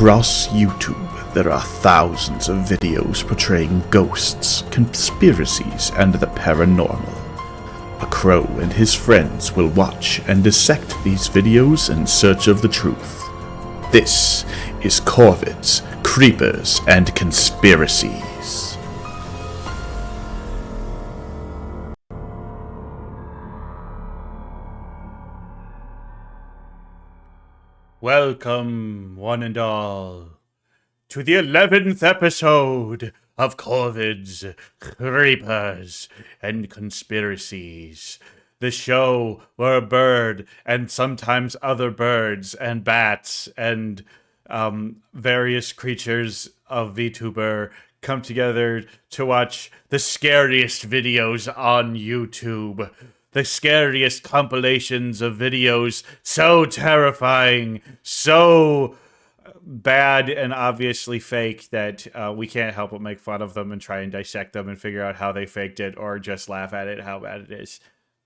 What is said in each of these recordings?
Across YouTube, there are thousands of videos portraying ghosts, conspiracies, and the paranormal. A crow and his friends will watch and dissect these videos in search of the truth. This is Corvids, Creepers, and Conspiracies. Welcome, one and all, to the 11th episode of Corvids, Creepers, and Conspiracies, the show where a bird and sometimes other birds and bats and various creatures of VTuber come together to watch the scariest videos on YouTube. The scariest compilations of videos, so terrifying, so bad and obviously fake that we can't help but make fun of them and try and dissect them and figure out how they faked it, or just laugh at it, how bad it is.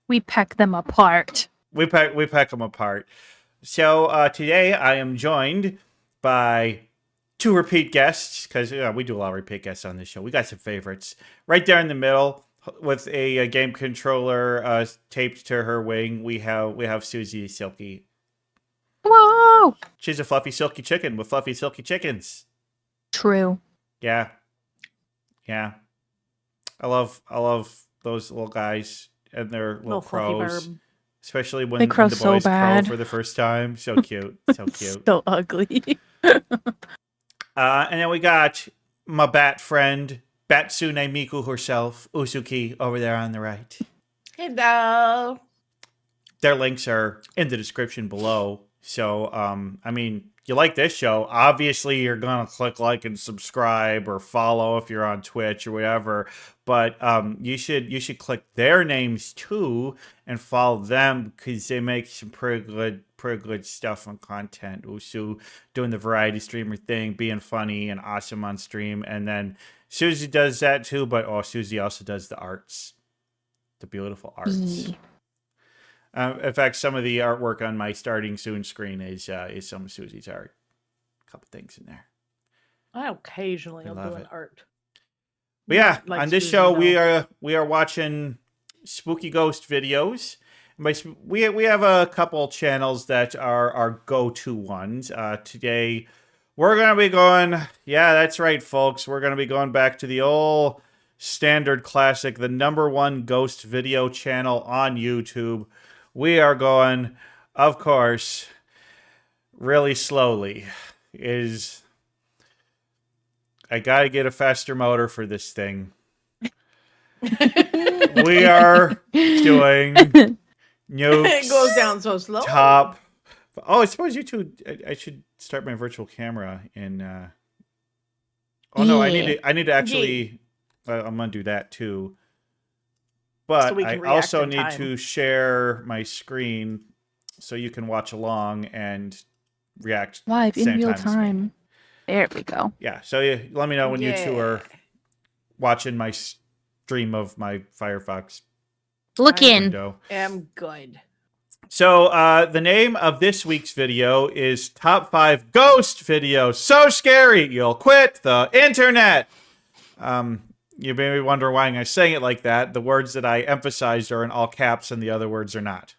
We peck them apart. We peck them apart. So today I am joined by two repeat guests, because we do a lot of repeat guests on this show. We got some favorites. Right there in the middle, with a game controller taped to her wing, we have Suzy the Silkie. Whoa! She's a fluffy silky chicken with fluffy silky chickens. True. Yeah. I love those little guys and their little crows. Especially when the boys crow for the first time. So cute. So cute. So ugly. And then we got my bat friend, Batsune Miku herself, Usukie, over there on the right. Hello. Their links are in the description below. So, you like this show, obviously you're going to click like and subscribe or follow if you're on Twitch or whatever. But you should click their names too and follow them, because they make some pretty good stuff on content. Usu doing the variety streamer thing, being funny and awesome on stream. And then Suzy does that too, but Suzy also does the arts. The beautiful arts. In fact, some of the artwork on my starting soon screen is some of Suzy's art. A couple things in there. I occasionally will do an art. But yeah, like on this Suzy, show though. we are watching spooky ghost videos. We have a couple channels that are our go-to ones. Today we're gonna be going. Yeah, that's right, folks. We're gonna be going back to the old standard classic, the #1 ghost video channel on YouTube. We are going, of course, really slowly. I gotta get a faster motor for this thing. We are doing Nuke's It goes down so slow. top. Oh, I suppose you two. I should start my virtual camera in. No, I need to actually. I'm gonna do that too. But So I also need to share my screen so you can watch along and react live in real as me. time. There we go. Yeah, so let me know when you two are watching my stream of my Firefox window. I'm good. So the name of this week's video is Top 5 Ghost Videos. So scary, you'll quit the internet. You may be wondering why I'm saying it like that. The words that I emphasized are in all caps and the other words are not.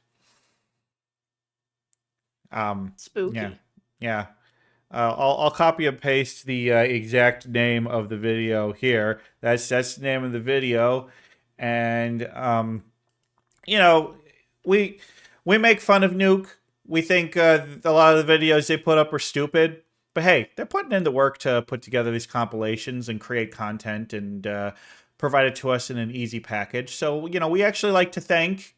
Spooky. Yeah. I'll copy and paste the exact name of the video here. That's the name of the video. And, we make fun of Nuke. We think a lot of the videos they put up are stupid. But hey, they're putting in the work to put together these compilations and create content and provide it to us in an easy package. So, we actually like to thank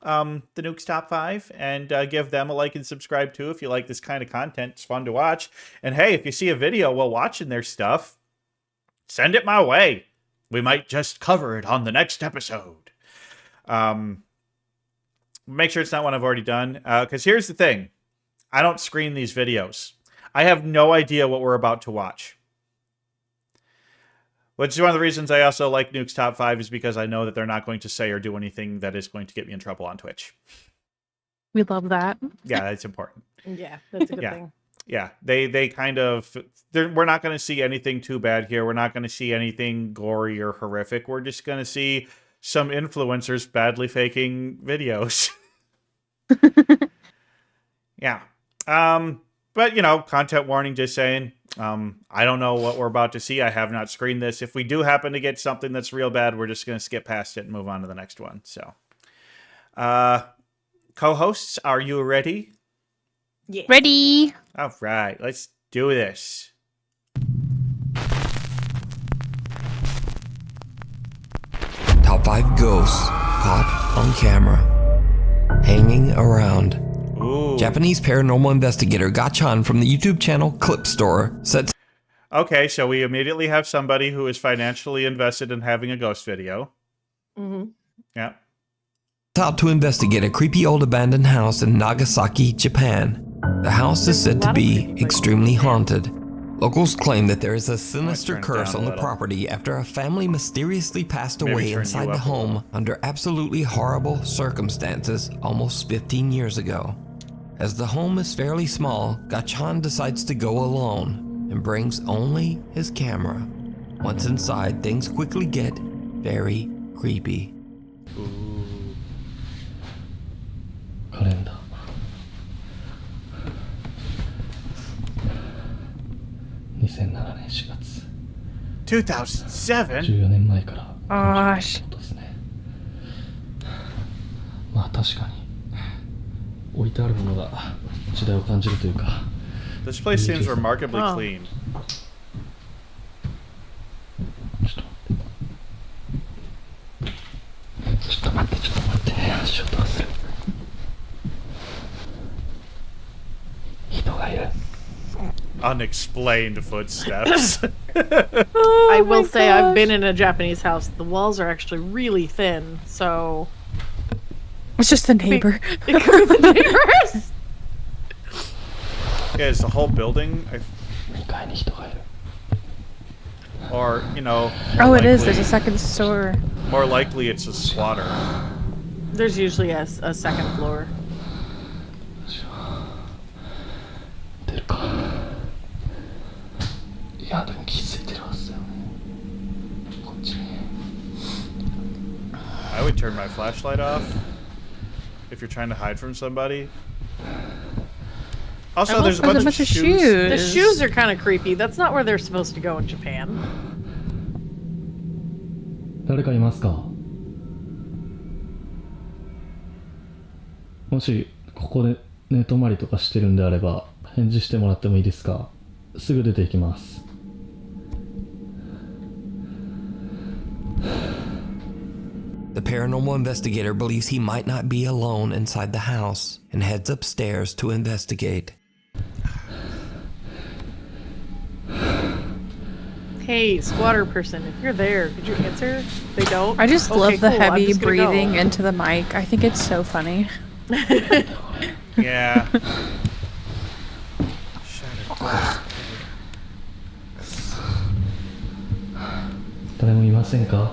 the Nuke's Top 5 and give them a like and subscribe too if you like this kind of content. It's fun to watch. And hey, if you see a video while watching their stuff, send it my way. We might just cover it on the next episode. Make sure it's not one I've already done. Because here's the thing. I don't screen these videos. I have no idea what we're about to watch. Which is one of the reasons I also like Nuke's Top 5 is because I know that they're not going to say or do anything that is going to get me in trouble on Twitch. We love that. Yeah, that's important. Yeah, that's a good thing. yeah, they kind of, we're not going to see anything too bad here. We're not going to see anything gory or horrific. We're just going to see some influencers badly faking videos. Yeah. But, you know, content warning, just saying. I don't know what we're about to see. I have not screened this. If we do happen to get something that's real bad, we're just going to skip past it and move on to the next one. So, co-hosts, are you ready? Yeah. Ready? All right, let's do this. Top 5 ghosts caught on camera. Hanging around. Ooh. Japanese paranormal investigator Gachan from the YouTube channel Clip Store said. Okay, so we immediately have somebody who is financially invested in having a ghost video. Mm-hmm. Yeah. Out to investigate a creepy old abandoned house in Nagasaki, Japan. The house is said to be extremely haunted. Locals claim that there is a sinister turn it curse down on a the little. property after a family mysteriously passed Maybe away turn you inside up the a little. home under absolutely horrible circumstances almost 15 years ago. As the home is fairly small, Gachan decides to go alone and brings only his camera. Once inside, things quickly get very creepy. Ooh. カレンダー2007年4月 2007? 14年前から Gosh. ことですね。まあ確かに置いてあるものが時代を感じるというか This place seems remarkably Oh. clean. ちょっと待って足音がする人がいる Unexplained footsteps. I will say I've been in a Japanese house. The walls are actually really thin, so It's just the neighbor. it could be the neighbors. Yeah, is the whole building, 2階に人がいる or, you know, Oh, more it is. likely- There's a second store. More likely it's a squatter. There's usually a second floor. 出るかいやでも気づいてるはずだよねこっちに I would turn my flashlight off if you're trying to hide from somebody. Also, there's a bunch, There's of shoes. The shoes are kind of creepy. That's not where they're supposed to go in Japan. 誰かいますかもしここで寝泊まりとかしてるんであれば返事してもらってもいいですかすぐ出ていきます The paranormal investigator believes he might not be alone inside the house and heads upstairs to investigate. Hey, squatter person, if you're there, could you answer? They don't? I just Okay, love the cool, I'm heavy just gonna go. breathing into the mic. I think it's so funny. Yeah. Shattered glass. 誰もいませんか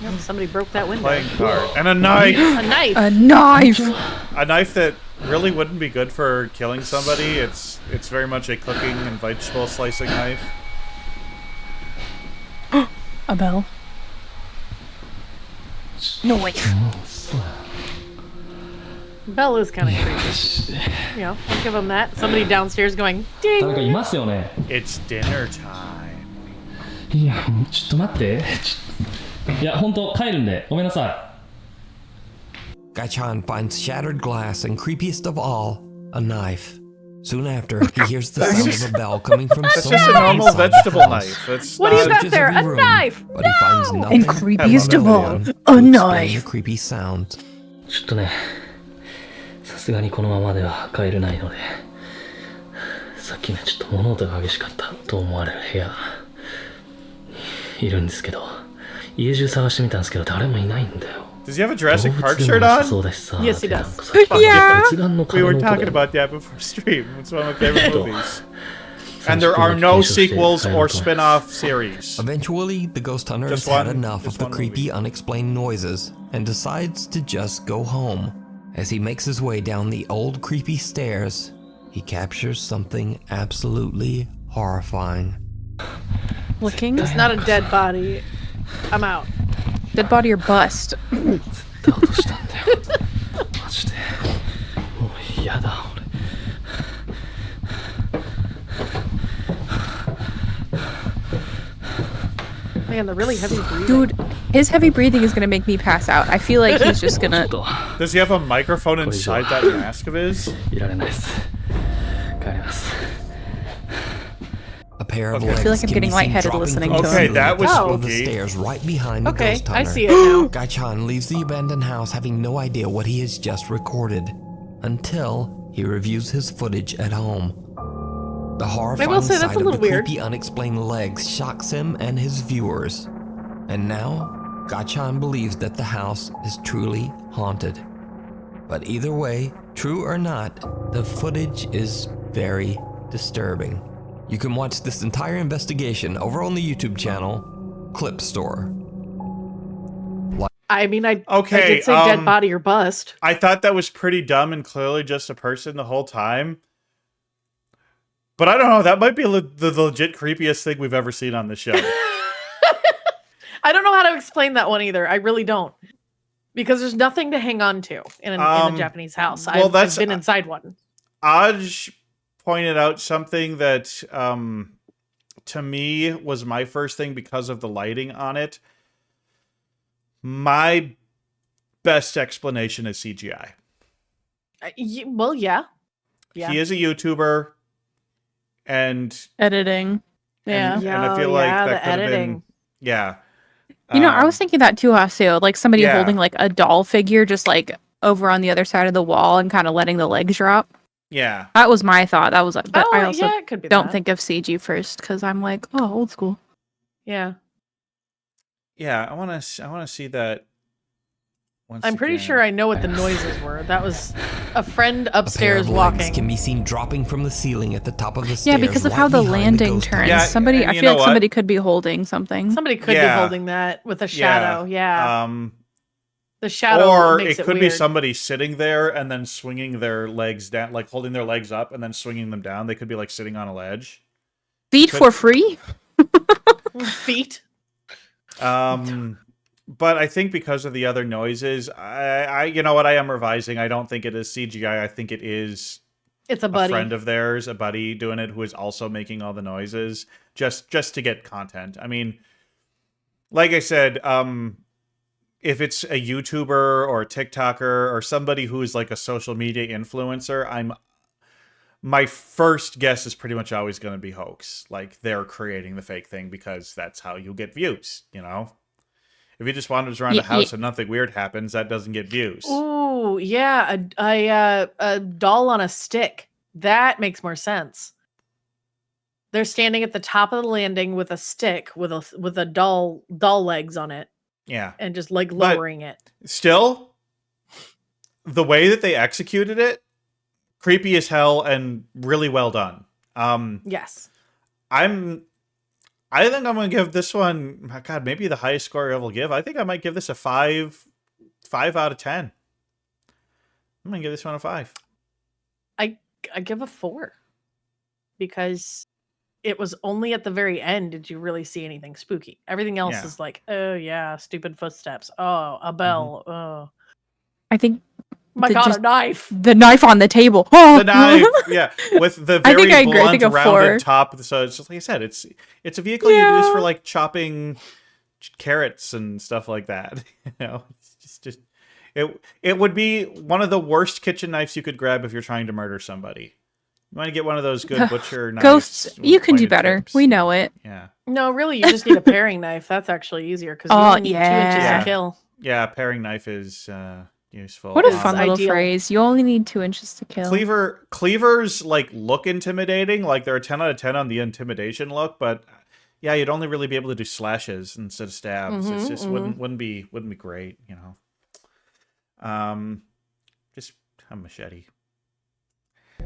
Yep, somebody broke that window. Playing card. And a knife! A knife! A knife! A knife that really wouldn't be good for killing somebody. It's very much a cooking and vegetable slicing knife. A bell. Knife. Bell is kind of creepy. You know, I'll give them that. Somebody downstairs going, 誰かい ding! ますよね It's dinner time. いやもうちょっと待っていや本当帰るんでごめんなさい Gaichan finds shattered glass and, creepiest of all, a knife. Soon after, he hears the sound of a bell coming from That's somewhere just a normal inside the vegetable house. knife. It's What do you not- got Searches there? every A room, knife! But he finds No! nothing. And creepiest I of love all, that to a explain the knife. creepy sound. ちょっとねさすがにこのままでは帰れないのでさっきねちょっと物音が激しかったと思われる部屋にいるんですけど家中探してみたんですけど誰もいないんだよ Does he have a Jurassic 動 Park 物で shirt もなさ on? そうだしさ Yes, he で does. なんかさっき Yeah. 仏壇の We 鐘 were の音 talking で about that before stream. It's one of my favorite movies. And there are no sequels or spin-off series. Eventually, the ghost hunter Just has had one- enough of just the one creepy, movie. unexplained noises and decides to just go home. As he makes his way down the old creepy stairs, he captures something absolutely horrifying. Looking. It's not a dead body. I'm out. Dead body or bust. だとしたんだよ。マジで。もう嫌だ、俺。Man, the really heavy breathing. Dude, his heavy breathing is gonna make me pass out. I feel like he's just gonna. Does he have a microphone inside that mask of his? いられないです。帰ります。 A pair of Okay. I legs feel like I'm can getting be seen lightheaded dropping listening from to the him. Okay, ceiling that at was the top of the spooky. stairs right behind the Okay, ghost I hunter. see it now. Gai-chan leaves the abandoned house having no idea what he has just recorded until he reviews his footage at home. The horrifying say that's sight a of little the weird. creepy unexplained legs shocks him and his viewers. And now, Gai-chan believes that the house is truly haunted. But either way, true or not, the footage is very disturbing. You can watch this entire investigation over on the YouTube channel, Clip Store. I mean, I Okay, did say dead body or bust. I thought that was pretty dumb and clearly just a person the whole time. But I don't know, that might be the legit creepiest thing we've ever seen on the show. I don't know how to explain that one either. I really don't. Because there's nothing to hang on to in a Japanese house. well, I've been inside one. Aj pointed out something that to me was my first thing because of the lighting on it. My best explanation is CGI. Well, yeah. He is a YouTuber, and Editing. Yeah. and I feel like yeah, that the could have been, editing. yeah. You know, I was thinking that too, Haseo. Like somebody yeah. holding like a doll figure just like over on the other side of the wall and kind of letting the legs drop. Yeah. That was my thought. That was like, but I also yeah, it could be don't that. think of CG first because I'm like, oh, old school. Yeah. Yeah, I want to see that. I'm pretty sure I know what the noises were. That was a friend A pair upstairs of legs walking. can be seen dropping from the ceiling at the top of the Yeah, stairs. because of right how the behind landing ghost turns. Yeah, Somebody, and I you feel know like what? somebody could be holding something. Somebody could Yeah. be holding that with a shadow. Yeah. The shadow Or makes it could be weird. somebody sitting there and then swinging their legs down, like holding their legs up and then swinging them down. They could be like sitting on a ledge. Feet Could- for free? feet. But I think because of the other noises, I you know what, I am revising. I don't think it is CGI. I think it is It's a a buddy. friend of theirs, a buddy doing it, who is also making all the noises just to get content. I mean, like I said, if it's a YouTuber or a TikToker or somebody who's like a social media influencer, my first guess is pretty much always going to be hoax. Like they're creating the fake thing because that's how you get views, you know? If he just wanders around a house and nothing weird happens, that doesn't get views. Ooh, yeah, a doll on a stick. That makes more sense. They're standing at the top of the landing with a stick with a doll legs on it. Yeah. And just like lowering it. Still, the way that they executed it, creepy as hell and really well done. Yes. I think I'm going to give this one, God, maybe the highest score I will give. I think I might give this a 5 out of 10. I'm going to give this one a 5. I give a 4. Because it was only at the very end did you really see anything spooky. Everything else is like, oh yeah, stupid footsteps. Oh, a bell. Oh. I think My God, a knife. the knife on the table. Oh! The knife, yeah, with the I very think I agree. I think blunt, a 4. rounded top. So it's just like I said, it's a vehicle you use for like chopping carrots and stuff like that. You know, it's just it would be one of the worst kitchen knives you could grab if you're trying to murder somebody. You want to get one of those good butcher knives. Ghosts, with you can do pointed better. tips. We know it. Yeah. No, really, you just need a paring knife. That's actually easier because you only need 2 inches Yeah. to kill. Yeah, a paring knife is useful. What a It's fun little ideal. phrase. You only need 2 inches to kill. Cleavers like look intimidating, like they're a 10 out of 10 on the intimidation look, but yeah, you'd only really be able to do slashes instead of stabs. It just wouldn't be great, you know. Just a machete.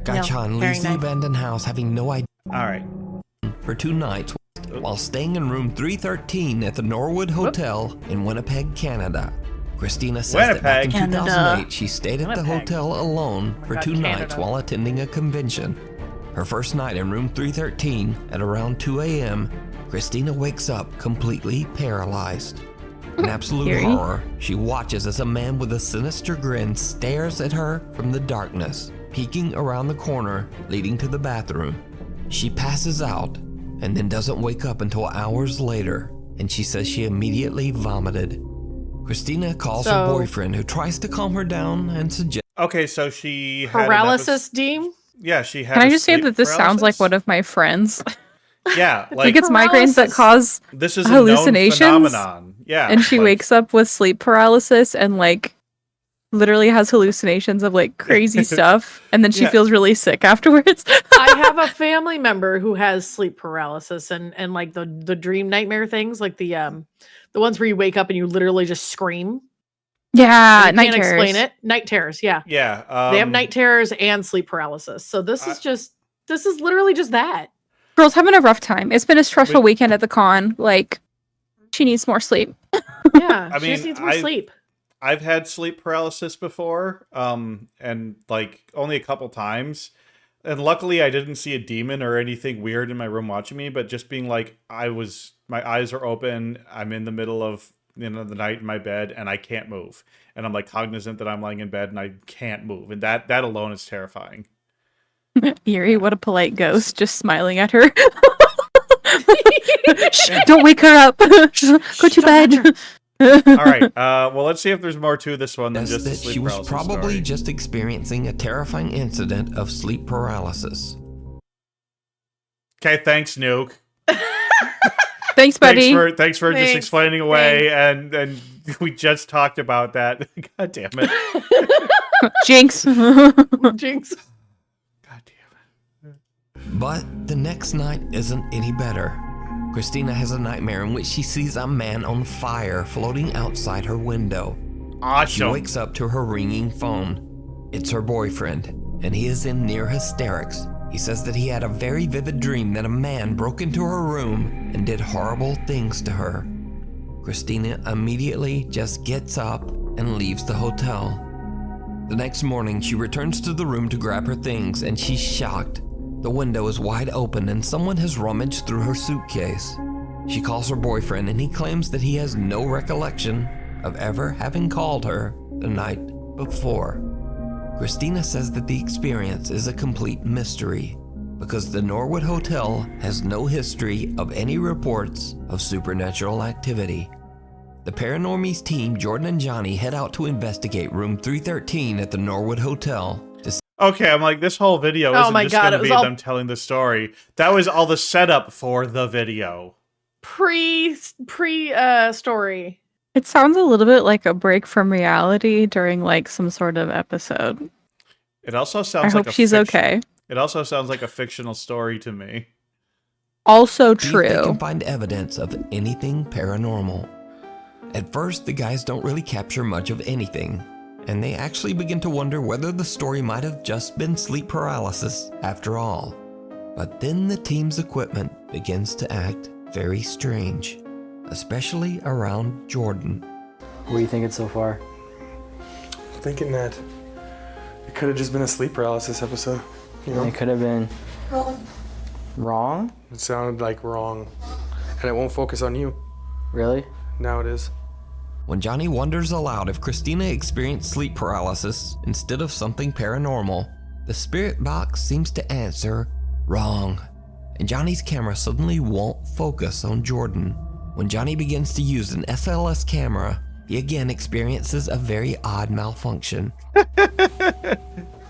Gai-chan very leaves the nice. abandoned house having no idea All right. for 2 nights while staying in room 313 at the Norwood Hotel in Winnipeg, Canada. Christina says Winnipeg. that back in Canada. 2008, she stayed at the Winnipeg. hotel alone for God, 2 nights Canada. while attending a convention. Her first night in room 313 at around 2 a.m., Christina wakes up completely paralyzed. In absolute Eerie. horror, she watches as a man with a sinister grin stares at her from the darkness, peeking around the corner leading to the bathroom. She passes out and then doesn't wake up until hours later, and she says she immediately vomited. Christina calls her So- boyfriend, who tries to calm her down and suggests Okay, so she had an Paralysis, Deem? Yeah, she had. Can I a just say sleep that this sounds like paralysis? one of my friends? Yeah, Like like it's migraines that paralysis. cause this is hallucinations, a known phenomenon. Yeah, and she like, wakes up with sleep paralysis and like literally has hallucinations of like crazy stuff, and then she Yeah. feels really sick afterwards. I have a family member who has sleep paralysis and like the dream nightmare things, like the ones where you wake up and you literally just scream. Yeah, and you night can't terrors. explain it. Night terrors, yeah. Yeah, They have night terrors and sleep paralysis. So this is literally just that. Girl's having a rough time. It's been a stressful We- weekend at the con. Like, she needs more sleep. Yeah. I she just mean, needs more sleep. I've had sleep paralysis before, and like only a couple times. And luckily, I didn't see a demon or anything weird in my room watching me. But just being like, my eyes are open. I'm in the middle of the night in my bed, and I can't move. And I'm like cognizant that I'm lying in bed and I can't move, and that alone is terrifying. Eerie, what a polite ghost, just smiling at her. Shh, don't wake her up. Go to bed. All right. Well, let's see if there's more to this one than just the that sleep she was paralysis probably story. just experiencing a terrifying incident of sleep paralysis. Okay, thanks, Nuke. Thanks, buddy. Thanks for just Thanks. explaining away, and we just talked about that. God damn it. Jinx. Jinx. God damn it. But the next night isn't any better. Christina has a nightmare in which she sees a man on fire floating outside her window. She Awesome. wakes up to her ringing phone. It's her boyfriend, and he is in near hysterics. He says that he had a very vivid dream that a man broke into her room and did horrible things to her. Christina immediately just gets up and leaves the hotel. The next morning, she returns to the room to grab her things, and she's shocked. The window is wide open and someone has rummaged through her suitcase. She calls her boyfriend and he claims that he has no recollection of ever having called her the night before. Christina says that the experience is a complete mystery because the Norwood Hotel has no history of any reports of supernatural activity. The Paranormies team, Jordan and Johnny, head out to investigate room 313 at the Norwood Hotel to Okay, I'm like, this whole video Oh isn't my just God, going it to was be all- them telling the story. That was all the setup for the video. Pre story. It sounds a little bit like a break from reality during like some sort of episode. It also I sounds like hope a she's fiction- okay. It also sounds like a fictional story to me. Also see if they true. can find evidence of anything paranormal. At first, the guys don't really capture much of anything, and they actually begin to wonder whether the story might have just been sleep paralysis after all. But then the team's equipment begins to act very strange, especially around Jordan. What are you thinking so far? Thinking that it could have just been a sleep paralysis episode. You know, It could have been wrong. it sounded like wrong, and it won't focus on you. Really? Now it is. When Johnny wonders aloud if Christina experienced sleep paralysis instead of something paranormal, the spirit box seems to answer wrong, and Johnny's camera suddenly won't focus on Jordan. When Johnny begins to use an SLS camera, he again experiences a very odd malfunction.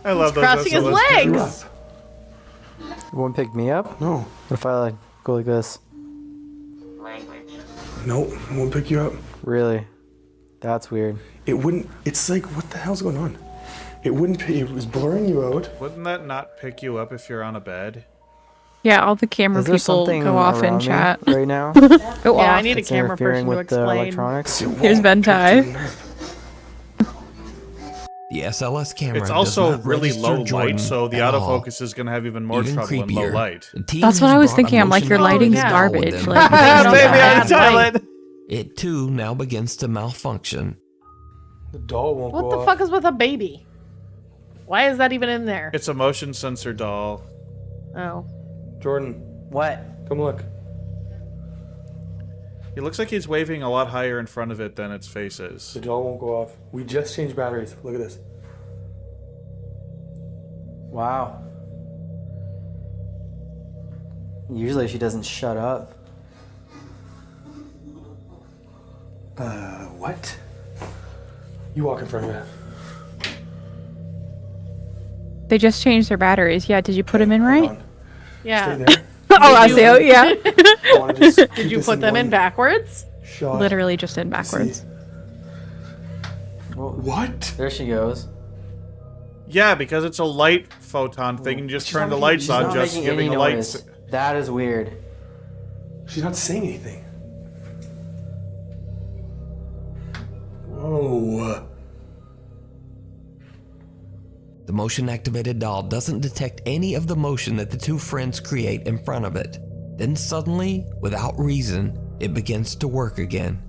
I love those Crossing his SLS cameras. legs. It won't pick me up? No, What if I like go like this? no, it won't pick you up. Really? That's weird. It wouldn't. It's like, what the hell's going on? It wouldn't. It was blurring you out. Wouldn't that not pick you up if you're on a bed? Yeah, all the camera Is there people something go off in around me chat. right now? Go Yeah, I off. need a It's camera interfering person to with the explain. electronics. Here's Bentai. The SLS camera It's does also not really register low Jordan light, so the at all. autofocus is going to have even more Even trouble in low creepier, light. the team That's what has I was brought thinking. I'm like, your motion lighting's blocking doll with garbage. them. Like, Baby on on the the toilet. It too now begins to malfunction. The doll won't go What the off. fuck is with a baby? Why is that even in there? It's a motion sensor doll. Oh. Jordan, What? come look. It looks like he's waving a lot higher in front of it than its face The is. doll won't go off. We just changed batteries. Look at this. Wow. Usually she doesn't shut up. What? You walk in front of it. They just changed their batteries. Yeah, did you put them in Hold right? on. Yeah. Stay there. Oh, I see. Oh, yeah. I wanna just keep Did you this put them in one backwards? shot. Literally just in backwards. Well, What? there she goes. Yeah, because it's a light photon thing, and you just She's turn not the making- lights she's on, Not just making giving any the lights. noise. That is weird. She's not saying anything. Whoa. The motion activated doll doesn't detect any of the motion that the two friends create in front of it. Then suddenly, without reason, it begins to work again.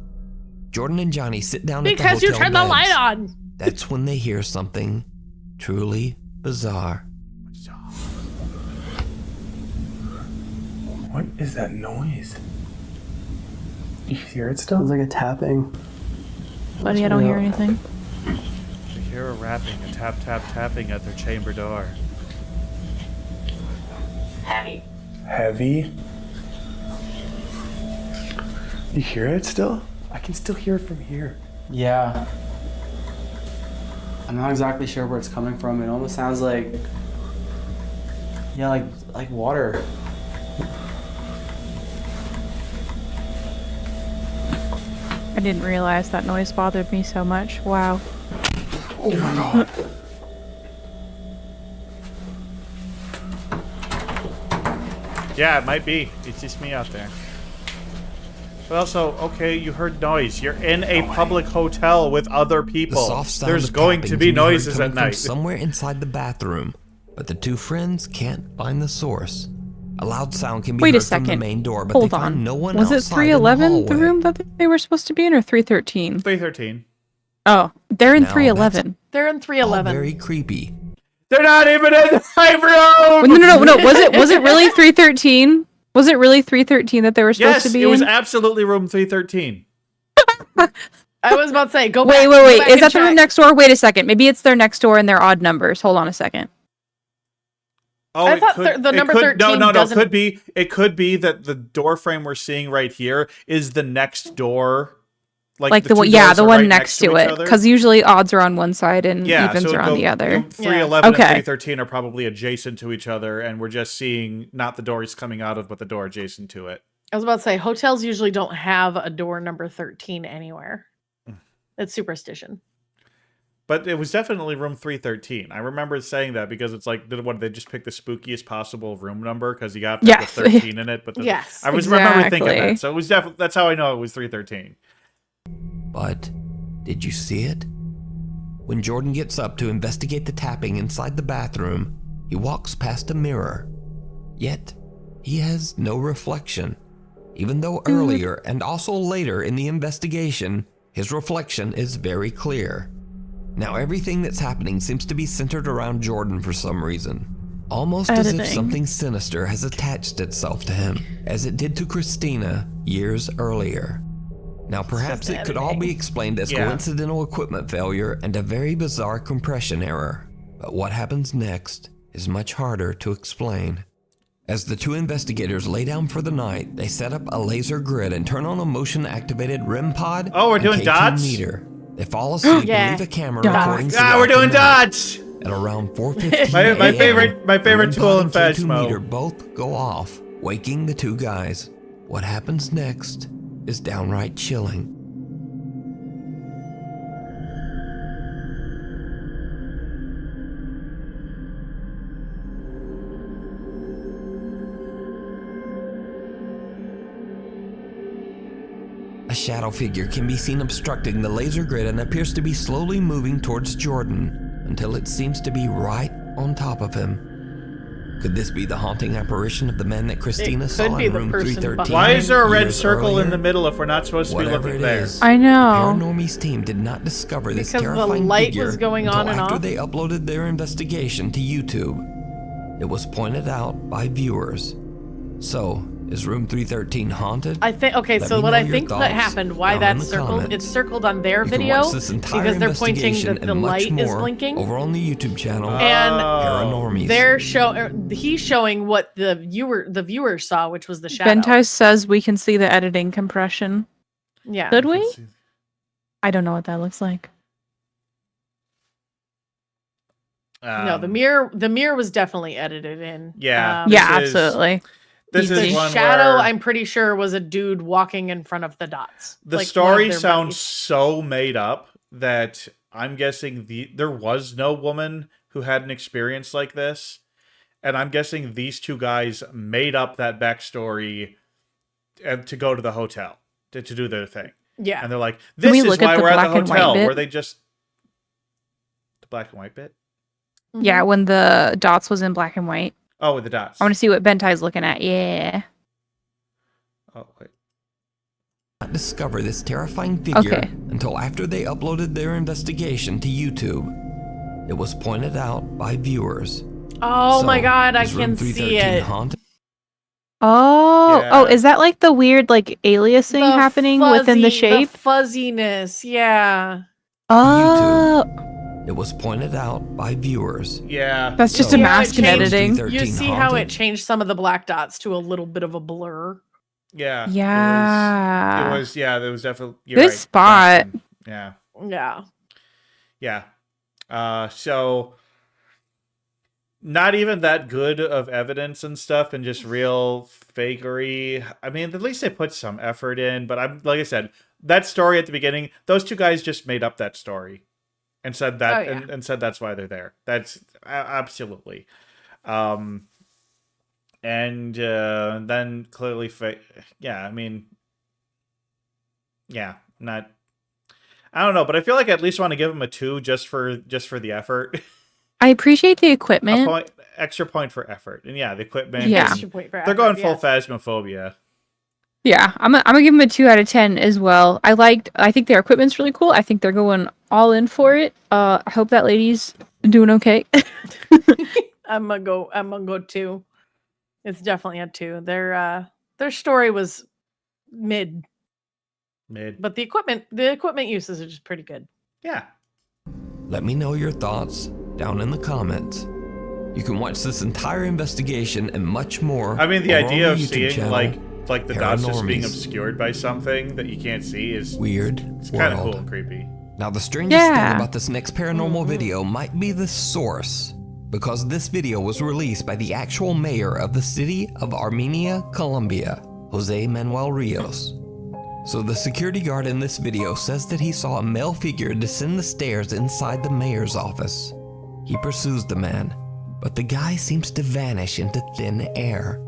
Jordan and Johnny sit down at the Because you hotel turned the beds. light on. That's when they hear something truly bizarre. What is that noise? You hear it still? Sounds like a tapping. Buddy, I don't hear anything. They hear a rapping, a tap tap tapping at their chamber door. Heavy. You hear it still? I can still hear it from here. Yeah. I'm not exactly sure where it's coming from. It almost sounds like, yeah, like water. I didn't realize that noise bothered me so much. Wow. Oh my god. Yeah, it might be. It's just me out there. But also, okay, you heard noise. You're in a public hotel with other The people. soft sound There's of going tapping to can be heard noises coming at from night. somewhere inside the bathroom, but the two friends can't find the source. A loud sound can be Wait a heard from the second. main door, but Hold they find on. no one Was it outside in the 311, the hallway. room that they were supposed to be in, or 313? 313. Oh, they're in Now, 311. They're in All 311. very creepy. They're not even in the right Well, room! no. Was it really 313? Was it really 313 that they were supposed Yes, to be it was in? absolutely room 313. I was about to say, go Wait, back. go back Is and that the room check. next door? Wait a second. Maybe it's their next door and they're odd numbers. Hold on a second. Oh, I it thought could, the it number could, 13 No, doesn't- could be. It could be that the door frame we're seeing right here is the next door. Like the two one, yeah, doors the are one right next to each it. other. Because usually odds are on one side and evens so are on the other. 311 and Okay. 313 are probably adjacent to each other, and we're just seeing not the door he's coming out of, but the door adjacent to it. I was about to say, hotels usually don't have a door number 13 anywhere. It's superstition. But it was definitely room 313. I remember saying that because it's like, what, they just picked the spookiest possible room number because you got the Yes. 13 in it. But Yes, I was remember thinking exactly. that. So it was definitely, that's how I know it was 313. But did you see it? When Jordan gets up to investigate the tapping inside the bathroom, he walks past a mirror. Yet, he has no reflection. Even though earlier and also later in the investigation, his reflection is very clear. Now everything that's happening seems to be centered around Jordan for some reason. Almost as if Editing. something sinister has attached itself to him, as it did to Christina years earlier. Now perhaps it could all be explained as Yeah. coincidental equipment failure and a very bizarre compression error. But what happens next is much harder to explain. As the two investigators lay down for the night, they set up a laser grid and turn on a motion-activated REM pod Oh, we're and doing K2 dots? meter. They fall asleep Yeah. and leave a camera Dots. recording Ah, throughout we're the doing night. dots! At around 4:15 My a.m., favorite REM tool in pod and K2 Phasmo. meter both go off, waking the two guys. What happens next is downright chilling. A shadow figure can be seen obstructing the laser grid and appears to be slowly moving towards Jordan until it seems to be right on top of him. Could this be the haunting apparition of the man that Christina saw could be in the room person 313? Why is there a red years circle in earlier? the middle if we're not supposed to be Whatever looking it there? is, I the know. Paranormies team did not discover this Because the terrifying light figure was going until on and after off? they uploaded their investigation to YouTube. It was pointed out by viewers. So, is room 313 haunted? I think okay. Let So me what know I your think that thoughts happened, why down in that's the circled, comments. it's circled on their You can video watch this entire because they're pointing investigation that the and much light is more blinking, over on the YouTube channel. and Paranormies. he's showing what the viewer saw, which was the shadow. Bentai says we can see the editing compression. Yeah. Should we? I don't know what that looks like. No, the mirror was definitely edited in. Yeah. Yeah, This is- absolutely. This The is one shadow, where I'm pretty sure, was a dude walking in front of the dots. the like one of story their sounds buddies. so made up that I'm guessing there was no woman who had an experience like this, and I'm guessing these two guys made up that backstory to go to the hotel to do their thing. Yeah. And they're like, Can "This we is look at why the we're at black the and white hotel." bit? Where they just the black and white bit? Yeah, when the dots was in black and white. Oh, with the dots. I want to see what Bentai's looking at. Yeah. Oh wait. Not discover this terrifying figure Okay. until after they uploaded their investigation to YouTube. It was pointed out by viewers. Oh So, my god, I is room can see 313 it. haunted? Oh, Yeah. is that like the weird like aliasing The happening within the shape? The fuzziness, yeah. Oh, It was pointed out by viewers. Yeah. that's just So, a Yeah, it mask in changed- editing. 313 You see how it haunted? changed some of the black dots to a little bit of a blur. Yeah. Yeah. It was yeah, there was definitely you're Good right, spot. masking. Yeah. Yeah. Yeah. So not even that good of evidence and stuff and just real fakery. I mean, at least they put some effort in, but I'm like I said, that story at the beginning, those two guys just made up that story and said that Oh, yeah. and said that's why they're there. That's absolutely. And then clearly yeah, I mean yeah, not I don't know, but I feel like I at least want to give them a 2 just for the effort. I appreciate the A equipment. extra point for effort. And yeah, the equipment. Yeah. Extra point for They're going effort, full yes. phasmophobia. Yeah, I'm gonna give them a 2 out of 10 as well. I think their equipment's really cool. I think they're going all in for it. I hope that lady's doing okay. I'm gonna go 2. It's definitely a 2. Their story was mid, but the equipment uses are just pretty good. Yeah. Let me know your thoughts down in the comments. You can watch this entire investigation and much more. I mean, the over on idea of YouTube seeing channel, like the dots just being Paranormies. obscured by something that you can't see is Weird it's kind of World. cool and creepy. Now, the strangest thing Yeah. about this next paranormal video might be the source, because this video was released by the actual mayor of the city of Armenia, Colombia, Jose Manuel Rios. So the security guard in this video says that he saw a male figure descend the stairs inside the mayor's office. He pursues the man, but the guy seems to vanish into thin air.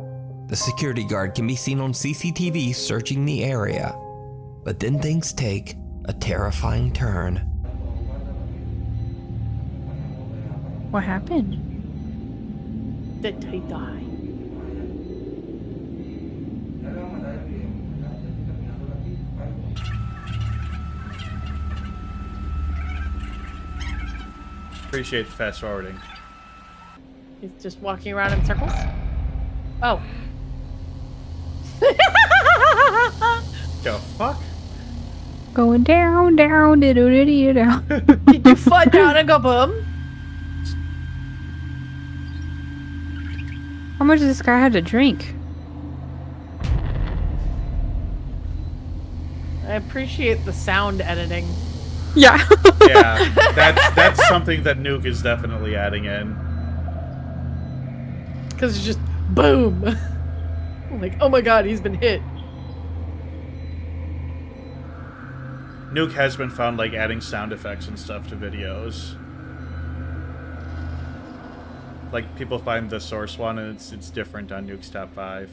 The security guard can be seen on CCTV searching the area, but then things take a terrifying turn. What happened? Did he die? Appreciate the fast forwarding. He's just walking around in circles. Oh. The fuck? Going down, down, down. Did you fall down and go boom? How much does this guy have to drink? I appreciate the sound editing. Yeah. Yeah, that's something that Nuke is definitely adding in. Because it's just boom. Like, oh my god, he's been hit. Nuke has been found like adding sound effects and stuff to videos. Like people find the source one and it's different on Nuke's top 5.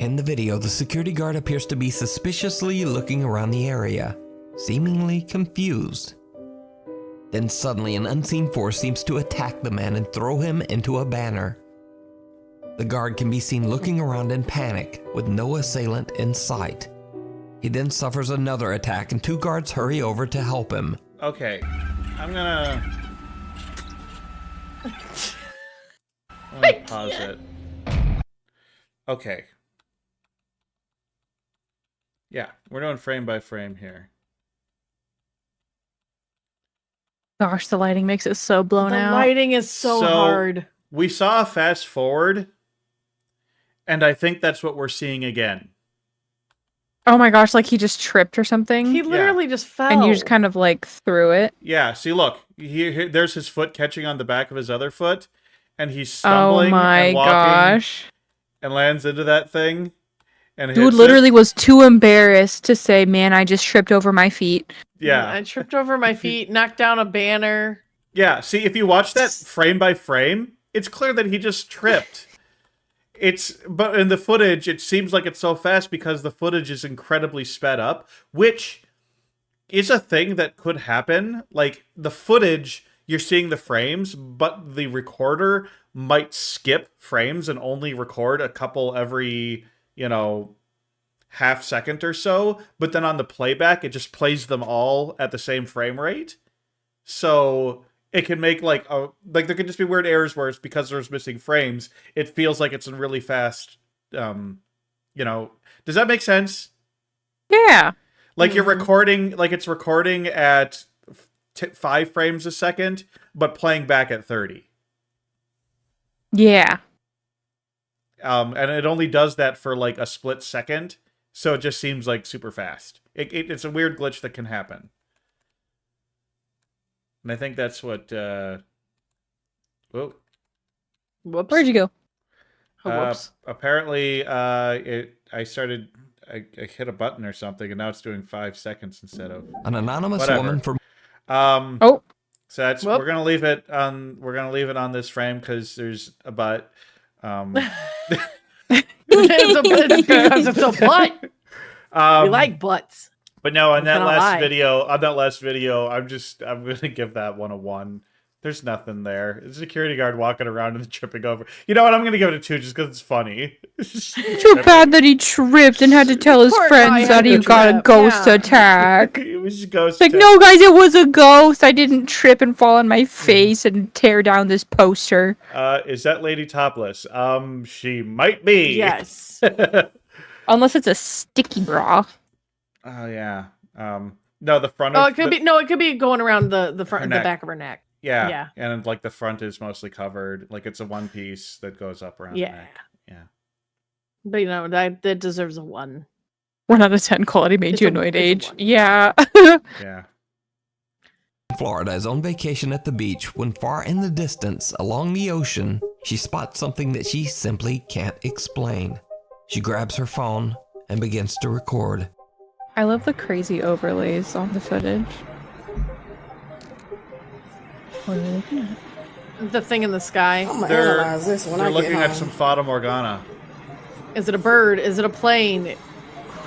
In the video, the security guard appears to be suspiciously looking around the area, seemingly confused. Then suddenly an unseen force seems to attack the man and throw him into a banner. The guard can be seen looking around in panic with no assailant in sight. He then suffers another attack and 2 guards hurry over to help him. Okay, I'm gonna pause it. Okay. Yeah, we're doing frame by frame here. Gosh, the lighting makes it so blown The out. lighting is so hard. We saw a fast forward, and I think that's what we're seeing again. Oh my gosh, like he just tripped or something. He literally just fell. And you just kind of like threw it. Yeah, see, look, there's his foot catching on the back of his other foot, and he's Oh stumbling my and walking gosh. and lands into that thing. And Dude hits literally it. was too embarrassed to say, man, I just tripped over my feet. Yeah. I tripped over my feet, knocked down a banner. Yeah, see, if you watch that frame by frame, it's clear that he just tripped. But in the footage, it seems like it's so fast because the footage is incredibly sped up, which is a thing that could happen. Like, the footage, you're seeing the frames, but the recorder might skip frames and only record a couple every, half second or so. But then on the playback, it just plays them all at the same frame rate. So it can make like there could just be weird errors where it's because there's missing frames. It feels like it's in really fast. Does that make sense? Yeah. Like you're recording, like it's recording at 5 frames a second, but playing back at 30. Yeah. And it only does that for like a split second, so it just seems like super fast. It's a weird glitch that can happen. And I think that's what. Whoa. Whoops. Where'd you go? Oh, whoops. Apparently, I hit a button or something, and now it's doing 5 seconds instead of. An anonymous Whatever. woman from Oh. So that's Whoop. we're gonna leave it on this frame because there's a butt. It's because it's a butt. We like butts. But no, on I'm that gonna last lie. video, I'm gonna give that one a 1. There's nothing there. It's a security guard walking around and tripping over. You know what? I'm gonna give it a 2 just because it's funny. Too bad that he tripped and had to tell his Poor guy friends had that he to got a trip, ghost yeah. attack. It was just ghost. Like, no, guys, it was a ghost. I didn't trip and fall on my face and tear down this poster. Is that lady topless? She might be. Yes. Unless it's a sticky bra. Oh yeah. No, the front. Oh, of it could the- be. No, it could be going around the front, Her the neck. back of her neck. Yeah. Yeah. And like the front is mostly covered. Like it's a one piece that goes up around the Yeah. neck. Yeah. But that deserves a 1. 1 out of 10 quality made It's you a- annoyed it's a age. 1. Yeah. Yeah. Florida is on vacation at the beach when far in the distance, along the ocean, she spots something that she simply can't explain. She grabs her phone and begins to record. I love the crazy overlays on the footage. What are we looking at? The thing in the sky. I'm gonna They're, analyze this when they're I get looking home. at some Fata Morgana. Is it a bird? Is it a plane? Who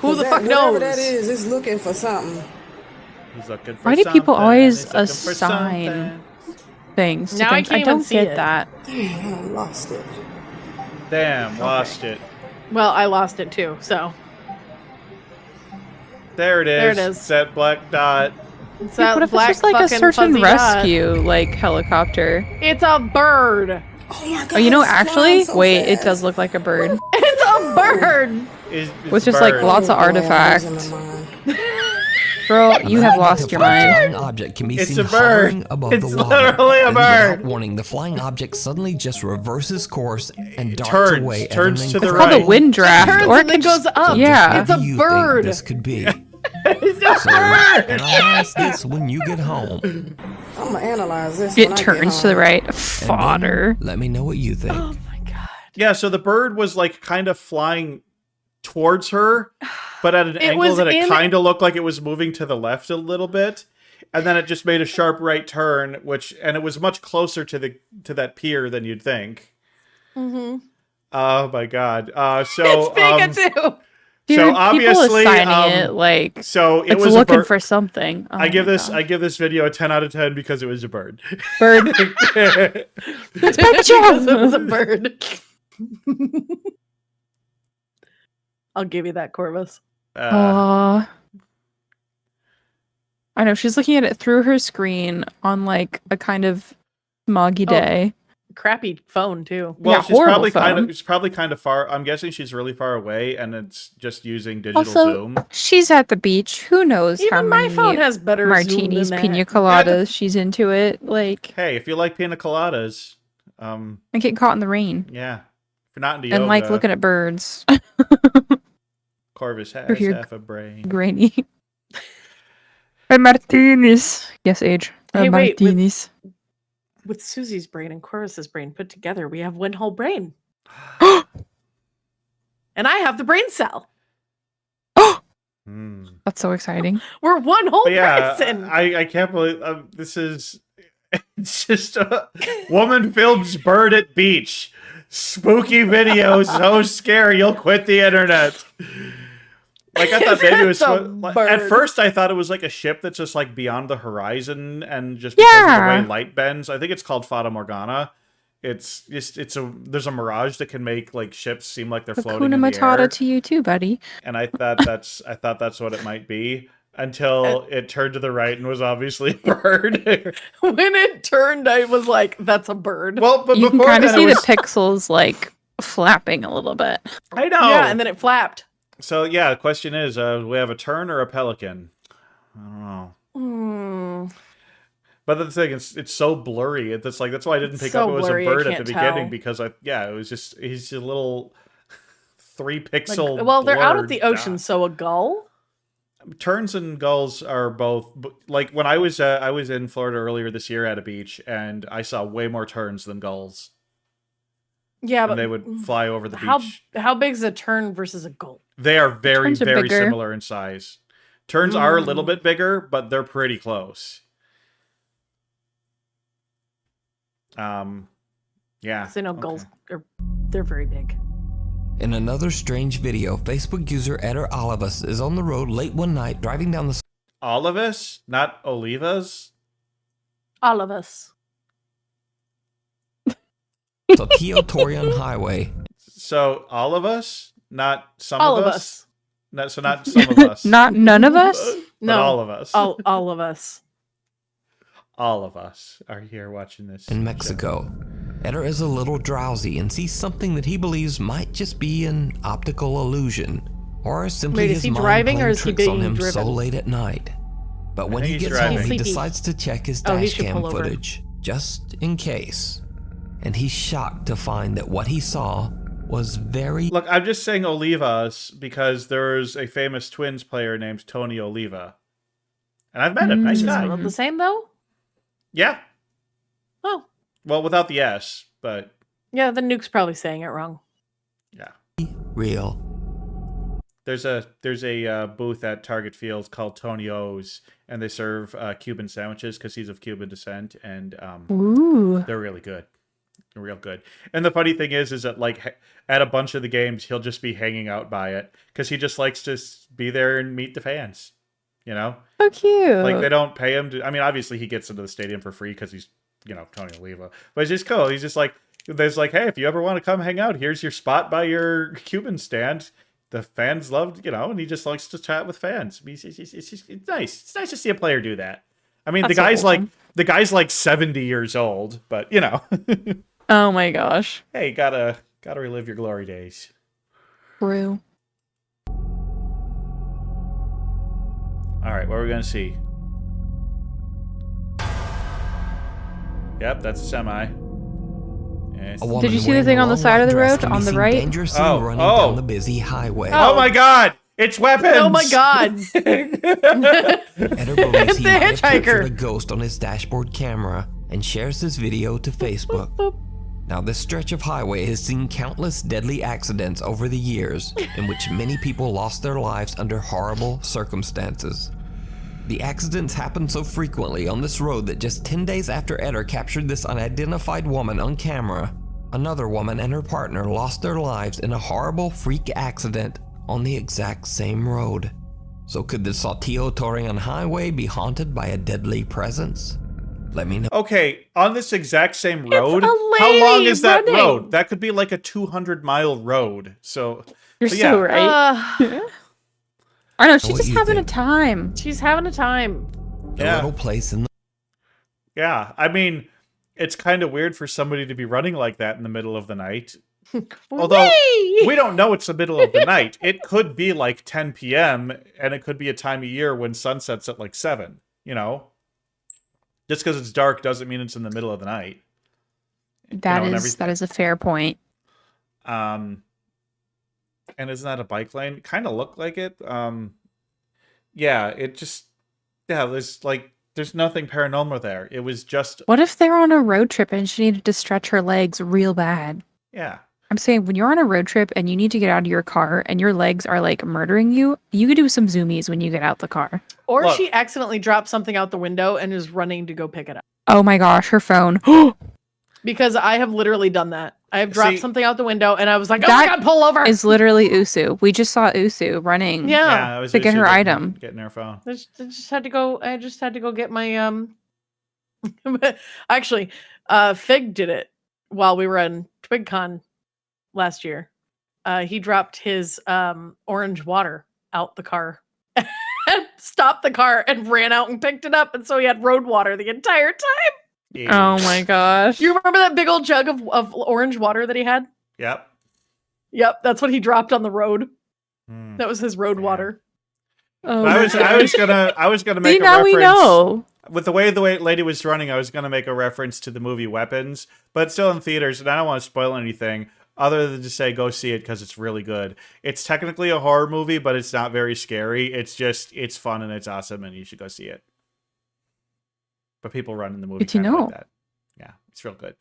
'Cause the that- fuck whatever knows? that is, it's looking for something. He's looking for Why do people something, always he's looking for assign something. things to Now I things? can't I even don't see get it. that. Damn, I lost it. Damn, lost it. Well, I lost it too. So There it is. There it is. It's that black dot. it's Like, that what if it's black just like a fucking search and fuzzy dot. rescue like helicopter? It's a bird. Oh my god. Oh, you know, it's actually, flying so wait, it fast. does look like a bird. It's a bird. It's With just, like, bird. lots of Oh, boy, I'm artifacts. losing my mind. Girl, you have lost your mind. A flying object can be It's seen a bird. hovering above It's the water. literally a And without bird. warning, the flying object suddenly just reverses course and darts Turns- away. at turns an to the It's called a right. wind draft, turns or it and then could just, goes up. Yeah, It's a Who do you bird. think this could be. It's a So bird. analyze this when you get home. I'm gonna analyze this when it I get turns to the home. right. And then Fodder. let me know what you think. Oh my god. Yeah, so the bird was like kind of flying towards her, but at an It angle was that it in- kind of looked like it was moving to the left a little bit. And then it just made a sharp right turn, and it was much closer to that pier than you'd think. Mm-hmm. Oh my god. It's Pikachu. Dude, So people obviously, assigning it like so it it's was a looking bird. for something. Oh I give my this God. I give this video a 10 out of 10 because it was a bird. bird. Because it was a bird. I'll give you that, Corvus. I know she's looking at it through her screen on like a kind of smoggy day. Crappy phone too. Well, Yeah, she's probably horrible phone. kind of far. I'm guessing she's really far away, and it's just using digital Also, zoom. she's at the beach. Who knows how Even my many phone has better martinis, zoom than pina that. coladas she's into it. Like, Hey, if you like pina coladas, and getting caught in the rain yeah. If you're not into and yoga, like looking at birds. Corvus Or has here- half a brain. Grainy. And martinis. Yes, Age. Hey, wait, Martinis. With Susie's brain and Corvus's brain put together, we have one whole brain. And I have the brain cell. That's so exciting. We're one whole But yeah, person. I can't believe this is. It's just a woman films bird at beach. Spooky video, so scary you'll quit the internet. Like I thought maybe it was at first I thought it was like a ship that's just like beyond the horizon and just because of the way light bends. I think it's called Fata Morgana. It's there's a mirage that can make like ships seem like they're floating in the Hakuna air. Matata to you too, buddy. And I thought that's what it might be until it turned to the right and was obviously a bird. When it turned, I was like, "That's a bird." Well, but You can before kind of then, see it was, the pixels like flapping a little bit. I know. Yeah, and then it flapped. So yeah, the question is, we have a tern or a pelican? I don't know. But the thing is, it's so blurry. It's like that's why I didn't pick up it was a bird at the beginning because it was just he's a little 3-pixel. Well, they're out at the blurred ocean, dot. so a gull. Terns and gulls are both like when I was in Florida earlier this year at a beach and I saw way more terns than gulls. Yeah, and but they would fly over the beach. How big is a tern versus a gull? They are very, Terns are very bigger. similar in size. Terns are a little bit bigger, but they're pretty close. Yeah. So, gulls they're very big. In another strange video, Facebook user Eder Olivas is on the road late one night driving down the Olivas, not Olivas. All of us. Saltillo Torian Highway. So all of us, not some All of of us. us. No, so not some of us. Not none of us? But No, all of us. All of us. All of us are here watching this. In Mexico. Eder is a little drowsy and sees something that he believes might just be an optical illusion, or simply Wait, is his he mind driving or playing is he tricks on being him so driven? late at night. But when think he he's gets driving. home, he Sleepy. decides to check his Oh, he dash should cam pull over. footage, just in case. And he's shocked to find that what he saw was very Look, I'm just saying Olivas because there's a famous Twins player named Tony Oliva. And I've met him. Nice Is it guy. spelled the same though? Yeah. Oh, Well, without the S, but yeah. The nuke's probably saying it wrong. yeah. real. There's a booth at Target Fields called Tony O's, and they serve Cuban sandwiches because he's of Cuban descent, and Ooh. they're really good. They're real good. And the funny thing is that like at a bunch of the games, he'll just be hanging out by it because he just likes to be there and meet the fans. You know, So cute. like they don't pay him to. I mean, obviously he gets into the stadium for free because he's Tony Oliva, but it's just cool. He's just like there's like, hey, if you ever want to come hang out, here's your spot by your Cuban stand. The fans loved, and he just likes to chat with fans. It's nice. It's nice to see a player do that. I mean, That's so wholesome. the guy's like 70 years old, but Oh my gosh. hey, gotta relive your glory days. True. All right, what are we gonna see? Yep, that's a semi. Yes. A woman Did you see the wearing thing a on the long side of white the dress road can be on the seen right? dangerously Oh, running oh. down the busy highway. Oh my God! It's weapons! Oh my god! Eder believes It's he the might have captured hitchhiker. a ghost on his dashboard camera and shares this video to Facebook. Now, this stretch of highway has seen countless deadly accidents over the years in which many people lost their lives under horrible circumstances. The accidents happen so frequently on this road that just 10 days after Eder captured this unidentified woman on camera, another woman and her partner lost their lives in a horrible freak accident on the exact same road. So could the Saltillo Torian Highway be haunted by a deadly presence? Let me know. Okay, on this exact same road, a how long lady is that running. road? That could be like a 200-mile road. So, You're so so yeah. right. I know, she's what just you having think. a time. She's having a time. The Yeah. little place in the Yeah, I mean, it's kind of weird for somebody to be running like that in the middle of the night. Although Whee! we don't know it's the middle of the night. It could be like 10 p.m. and it could be a time of year when sun sets at like 7, you know? Just because it's dark doesn't mean it's in the middle of the night. That and is a fair point. And isn't that a bike lane? Kind of looked like it. Yeah, it just, yeah, there's nothing paranormal there. It was just, What if they're on a road trip and she needed to stretch her legs real bad? yeah. I'm saying when you're on a road trip and you need to get out of your car and your legs are like murdering you, you could do some zoomies when you get out the car. Or Look. she accidentally dropped something out the window and is running to go pick it up. Oh my gosh, her phone. Because I have literally done that. I have dropped See- something out the window and I was like, oh That my God, pull over. Is literally Usu. We just saw Usu running. Yeah. I was To get Usu her getting- item. Getting her phone. I just had to go. I just had to go get my Actually, Fig did it while we were in TwigCon last year. He dropped his orange water out the car, stopped the car, and ran out and picked it up, and so he had road water the entire time. Oh my gosh. You remember that big old jug of orange water that he had? Yep. Yep, that's what he dropped on the road. Hmm. That was his road Yeah. water. Oh I my was gosh. gonna make See, a now reference. we know. With the way lady was running, I was gonna make a reference to the movie Weapons, but it's still in theaters, and I don't want to spoil anything other than to say go see it because it's really good. It's technically a horror movie, but it's not very scary. It's fun and it's awesome, and you should go see it. But people run in the movie. Good to kinda know. Like that. Yeah, it's real good.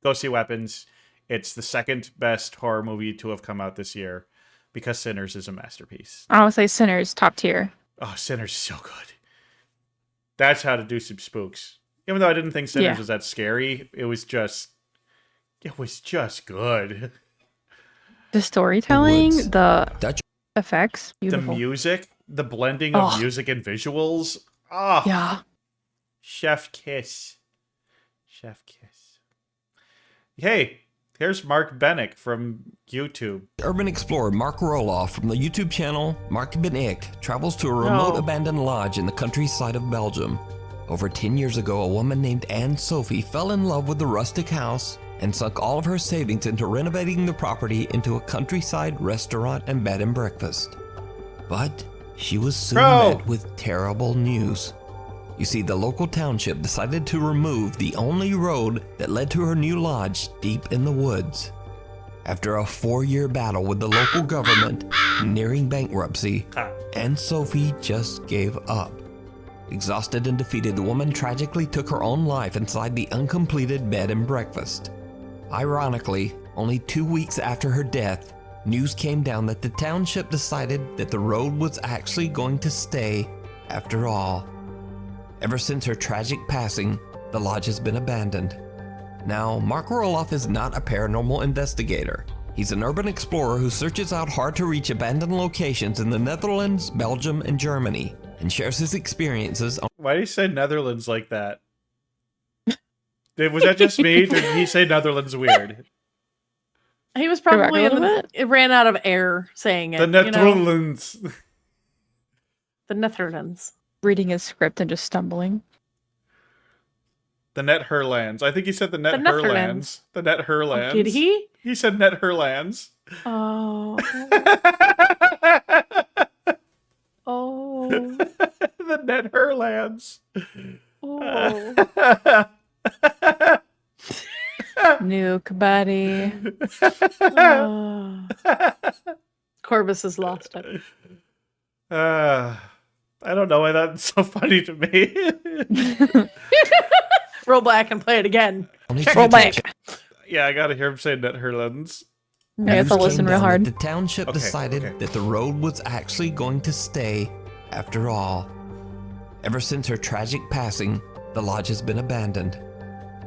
Go see Weapons. It's the second best horror movie to have come out this year because Sinners is a masterpiece. I would say Sinners, top tier. Oh, Sinners is so good. That's how to do some spooks. Even though I didn't think Sinners Yeah. was that scary, it was just good. The storytelling, woods. the Dutch effects, beautiful. The music, the blending of Oh. music and visuals. Ah, Yeah. Chef kiss. Chef kiss. Hey, here's Mark Bennick from YouTube. urban explorer Mark Roloff from the YouTube channel Mark Bennick travels to a remote Oh. abandoned lodge in the countryside of Belgium. Over 10 years ago, a woman named Anne Sophie fell in love with the rustic house and sunk all of her savings into renovating the property into a countryside restaurant and bed and breakfast. But she was soon Bro. met with terrible news. You see, the local township decided to remove the only road that led to her new lodge deep in the woods. After a 4-year battle with the local government nearing bankruptcy, Anne Sophie just gave up. Exhausted and defeated, the woman tragically took her own life inside the uncompleted bed and breakfast. Ironically, only 2 weeks after her death, news came down that the township decided that the road was actually going to stay after all. Ever since her tragic passing, the lodge has been abandoned. Now, Mark Roloff is not a paranormal investigator. He's an urban explorer who searches out hard-to-reach abandoned locations in the Netherlands, Belgium, and Germany, and shares his experiences on Why do you say Netherlands like that? Was that just me? Did he say Netherlands weird? He was Go back a probably in little the, bit. it ran out of air saying it. The you know? Netherlands. The Netherlands. Reading his script and just stumbling. The Net Herlands. I think he said the Net Netherlands. Herlands. The Net Herlands. Did he? He said Net Herlands. Oh. Oh. The Net Herlands. Oh. Nuke, buddy. Oh. Corvus has lost it. I don't know why that's so funny to me. Roll back and play it again. his Roll YouTube back. channel. Yeah, I gotta hear him say Net Herlands. I have to News listen came real down hard. that the township Okay, decided okay. that the road was actually going to stay after all. Ever since her tragic passing, the lodge has been abandoned.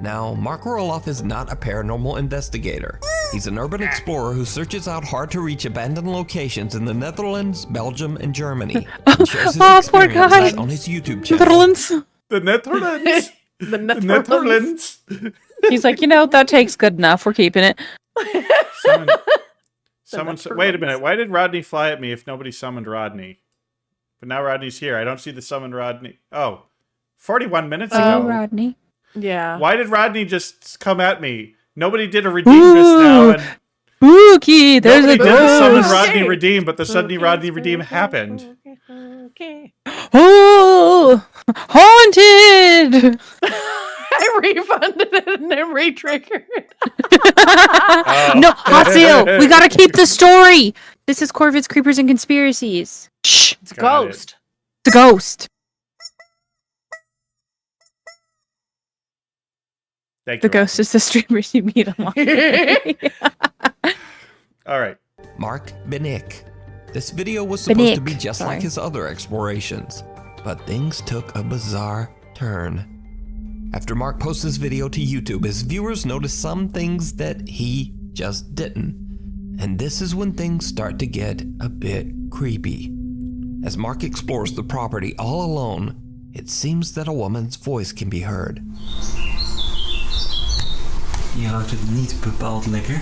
Now, Mark Roloff is not a paranormal investigator. He's an urban explorer who searches out hard-to-reach abandoned locations in the Netherlands, Belgium, and Germany, and shares his Oh, poor experiences guy. on his YouTube channel. Netherlands. The Netherlands. The Netherlands. He's like, that takes good enough. We're keeping it. Someone wait a minute. Why did Rodney fly at me if nobody summoned Rodney? But now Rodney's here. I don't see the summoned Rodney. Oh, 41 minutes ago. Oh, Rodney. Yeah. Why did Rodney just come at me? Nobody did a redeem just now. And Spooky. There's nobody a did the summon ghost. Rodney redeem, but the suddenly Rodney redeem happened. Okay. Oh, haunted. I refunded it and then re-triggered. No, hot seal. We gotta keep the story. This is Corvids, Creepers, and Conspiracies. Shh. It's a Got it. ghost. It's a ghost. Thank The you, ghost is the streamers you meet online. All right. Mark Benick. This video was supposed to be just like Sorry. his other explorations, but things took a bizarre turn. After Mark posts this video to YouTube, his viewers notice some things that he just didn't. And this is when things start to get a bit creepy. As Mark explores the property all alone, it seems that a woman's voice can be heard. Je houdt het niet bepaald lekker.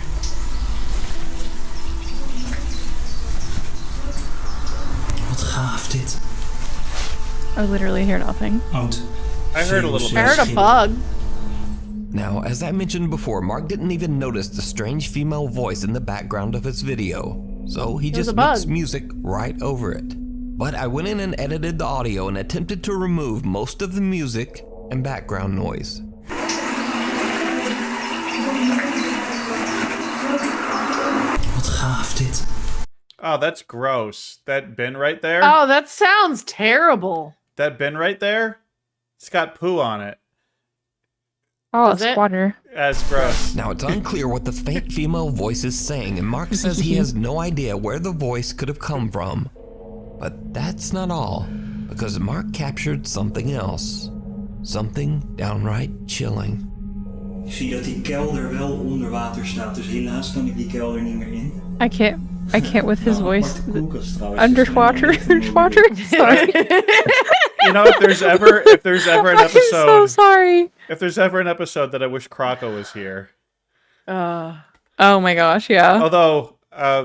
Wat gaaf dit. I literally hear nothing. Oud. I heard a little I bit. heard a bug. Now, as I mentioned before, Mark didn't even notice the strange female voice in the background of his video, so he was just a bug. mixed music right over it. But I went in and edited the audio and attempted to remove most of the music and background noise. Wat gaaf dit. Oh, that's gross. That bin right there. Oh, that sounds terrible. That bin right there. It's got poo on it. Oh, Is it's it? water. That's gross. Now, it's unclear what the faint female voice is saying, and Mark says he has no idea where the voice could have come from. But that's not all, because Mark captured something else. Something downright chilling. Ik zie dat die kelder wel onder water staat, dus helaas kan ik die kelder niet meer in. I can't with his Wel een voice. aparte koelkast trouwens, Underwater. dus mijn Underwater. Sorry. You know, if there's ever an I'm so episode, sorry. if there's ever an episode that I wish Krako was here. Oh my gosh, yeah. Although,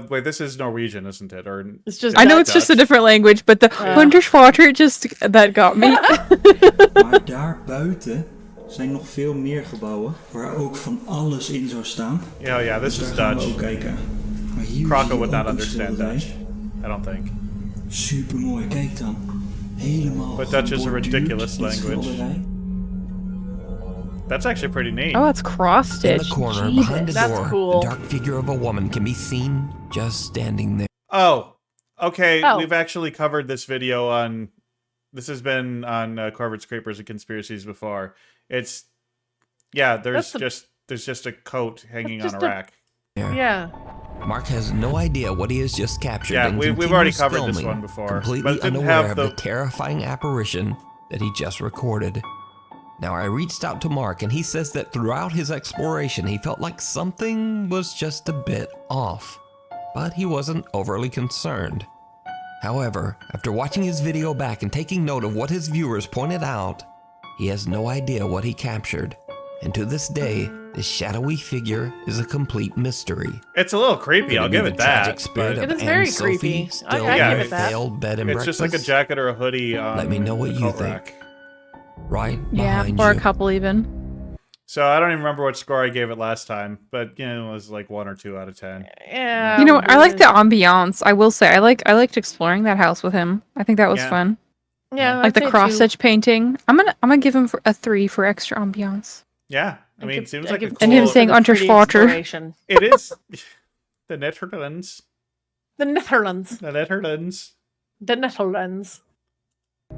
wait, this is Norwegian, isn't it? Or It's just I know it's just a Dutch. different language, but the underwater that got me. Maar daar buiten zijn nog veel meer gebouwen waar ook van alles in zou staan. Oh yeah, this Dus is daar gaan we Dutch. ook kijken. Maar hier zie Krako je would not ook een understand schilderij. Dutch. I don't think. Super mooi, kijk dan. Helemaal But Dutch is a geborduurd, ridiculous dit language. schilderij. That's actually pretty neat. Oh, it's cross In stitch. the corner, behind the That's door, cool. the dark figure of a woman can be seen just standing there. Oh, okay. Oh. We've actually covered this video on. This has been on Corvids, Creepers, and Conspiracies before. It's there's just a coat hanging on just a a- rack. Yeah. Mark has no idea what he has just captured. Yeah, and we've already continues covered this filming, one before, but completely it didn't unaware have of the- the terrifying apparition that he just recorded. Now, I reached out to Mark, and he says that throughout his exploration, he felt like something was just a bit off, but he wasn't overly concerned. However, after watching his video back and taking note of what his viewers pointed out, he has no idea what he captured. And to this day, this shadowy figure is a complete mystery. It's a little creepy. Could I'll it be give the it that. tragic spirit but It of is very Anne Sophie creepy. still I give in it the that. failed bed and It's just like a breakfast? jacket or a hoodie on. Let me know what the you coat think. rack. Right Yeah, behind or you. a couple even. So I don't even remember what score I gave it last time, but it was like 1 or 2 out of 10. Yeah. You know what? I like the weird. ambiance. I will say I liked exploring that house with him. I think that was Yeah. fun. Yeah. Like the I'd say cross two. stitch painting. I'm gonna give him a 3 for extra ambiance. Yeah, I mean, give- it seems I like a give cool. And him for saying the pretty Unterswater. exploration. It is the Netherlands. The Netherlands. The Netherlands. The Netherlands.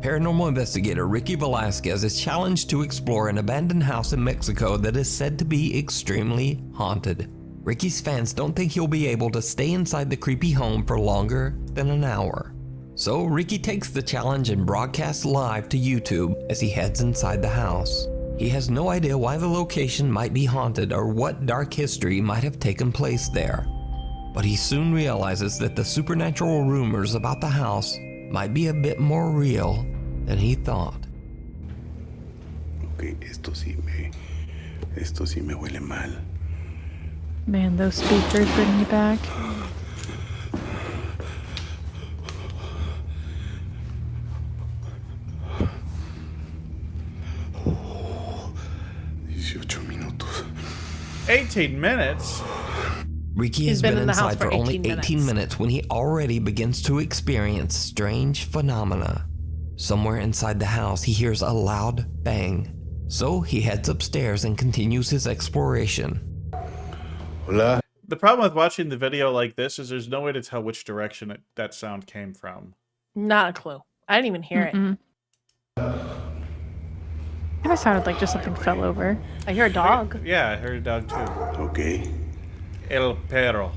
Paranormal investigator Ricky Velasquez is challenged to explore an abandoned house in Mexico that is said to be extremely haunted. Ricky's fans don't think he'll be able to stay inside the creepy home for longer than an hour. So Ricky takes the challenge and broadcasts live to YouTube as he heads inside the house. He has no idea why the location might be haunted or what dark history might have taken place there. But he soon realizes that the supernatural rumors about the house might be a bit more real than he thought. Ok, esto sí me huele mal. Man, those speakers bring me back. Oh, 18 minutos. 18 minutes? Ricky He's has been been in the house inside for for only 18 18 minutes when he already begins to experience strange phenomena. Somewhere inside the house, he hears a loud bang. So he heads upstairs and continues his exploration. Hola. The problem with watching the video like this is there's no way to tell which direction that sound came from. Not a clue. I didn't even hear it. Kind of sounded like just something fell over. I hear a dog. Yeah, I heard a dog too. Ok. El perro.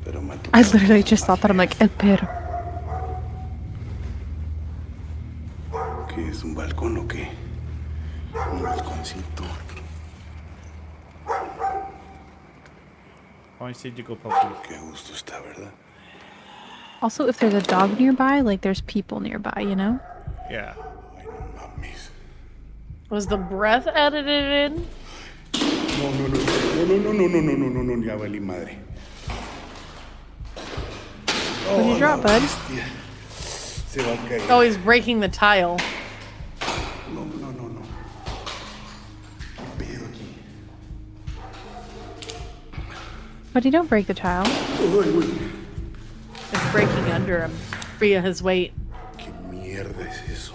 Pero I literally just thought that. I'm like, el perro. ¿Qué es un balcón o qué? Un balconcito. Why did you go puppy? Qué gusto está, ¿verdad? Also, if there's a dog nearby, like there's people nearby, you know? Yeah. Ay, no mames. Was the breath edited in? No, ya valí madre. What did you drop, bud? Se va a caer. Oh, he's breaking the tile. No. ¿Qué pedo aquí? Buddy, don't break the tile. It's breaking under him via his weight. ¿Qué mierda es eso?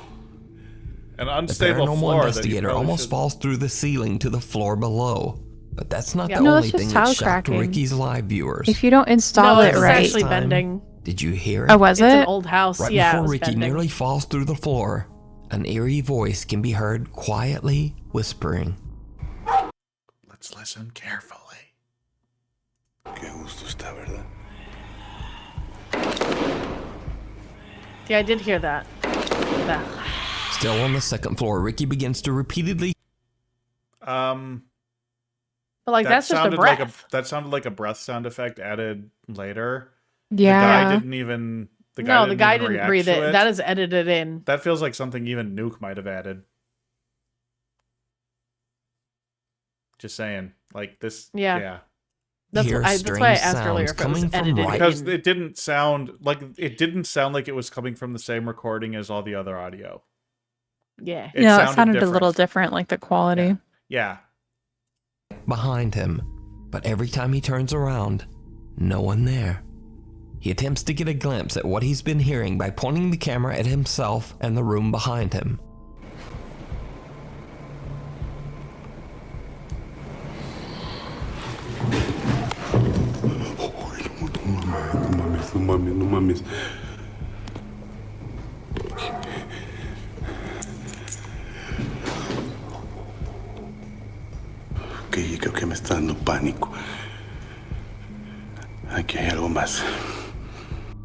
An The unstable paranormal floor that you investigator probably almost should- falls through the ceiling to the floor below. But that's not Yeah. the No, only that's just thing that tile shocked cracking. Ricky's live viewers. If you don't install No, it it's right. actually Time, bending. Did you hear it? Oh, was It's it? an old house. Right Yeah, it before was Ricky bending. nearly falls through the floor, an eerie voice can be heard quietly whispering. Let's listen carefully. Qué gusto está, ¿verdad? Yeah, I did hear that. That. Still on the second floor, Ricky begins to repeatedly But like that's just a sounded breath. like that sounded like a breath sound effect added later. Yeah. The guy didn't even. The guy the guy even didn't react breathe to it. That is edited in. That feels like something even Nuke might have added. Just saying, like this. Yeah. Yeah. That's hear why I strange asked earlier sounds if it was coming from edited right- Because in. it didn't sound like it was coming from the same recording as all the other audio. Yeah. It No, it sounded a different. little different, like the quality. Yeah. behind him, but every time he turns around, no one there. He attempts to get a glimpse at what he's been hearing by pointing the camera at himself and the room behind him. No mames. Ok, creo que me está dando pánico. Aquí hay algo más.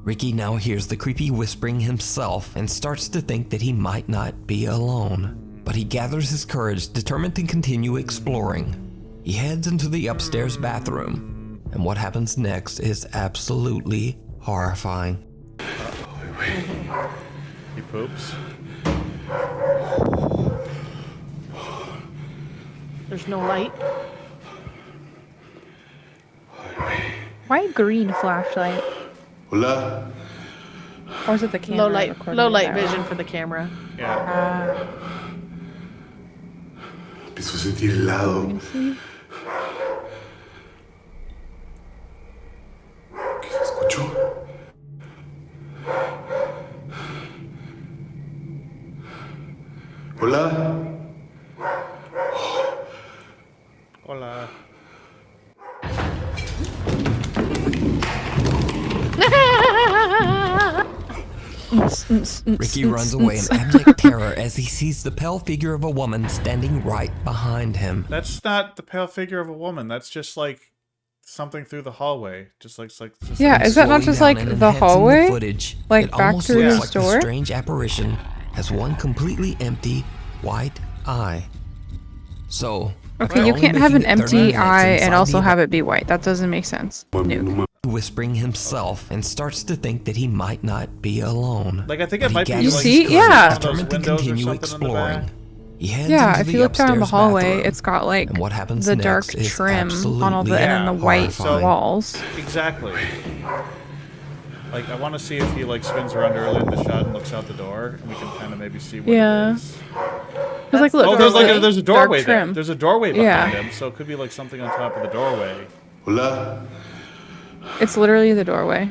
Ricky now hears the creepy whispering himself and starts to think that he might not be alone. But he gathers his courage, determined to continue exploring. He heads into the upstairs bathroom, and what happens next is absolutely horrifying. He poops. There's no light. Why green flashlight? Hola. Or is it the camera? Low light vision for the camera. Yeah. Empiezo a sentir helado. ¿Qué se escuchó? Hola. Hola. Ricky runs away in abject terror as he sees the pale figure of a woman standing right behind him. That's not the pale figure of a woman. That's just like something through the hallway. Just like Yeah, is that not Slowing just down like and the enhancing hallway? footage, Like it back almost to looks the like store? the strange apparition has one completely empty white eye. So, Okay, after you only can't have an making it 30 empty minutes eye inside and also the have it be white. That doesn't make sense. Nuke. whispering himself and starts to think that he might not be alone. Like I think But it he might be gathers like see? his courage, Yeah. one of those determined to windows or continue something in the exploring. back. He heads Yeah, into if the you look down the upstairs hallway, bathroom, it's got like and what happens the next dark is trim on all the, absolutely and then the white horrifying. walls. Exactly. Like, I want to see if he, like, spins around early in the shot and looks out the door, and we can kind of maybe see what Yeah. it is. Cause like, look, Oh, there's, like, the there's a dark doorway there. trim. There's a doorway behind Yeah. him, so it could be, like, something on top of the doorway. Hola. It's literally the doorway.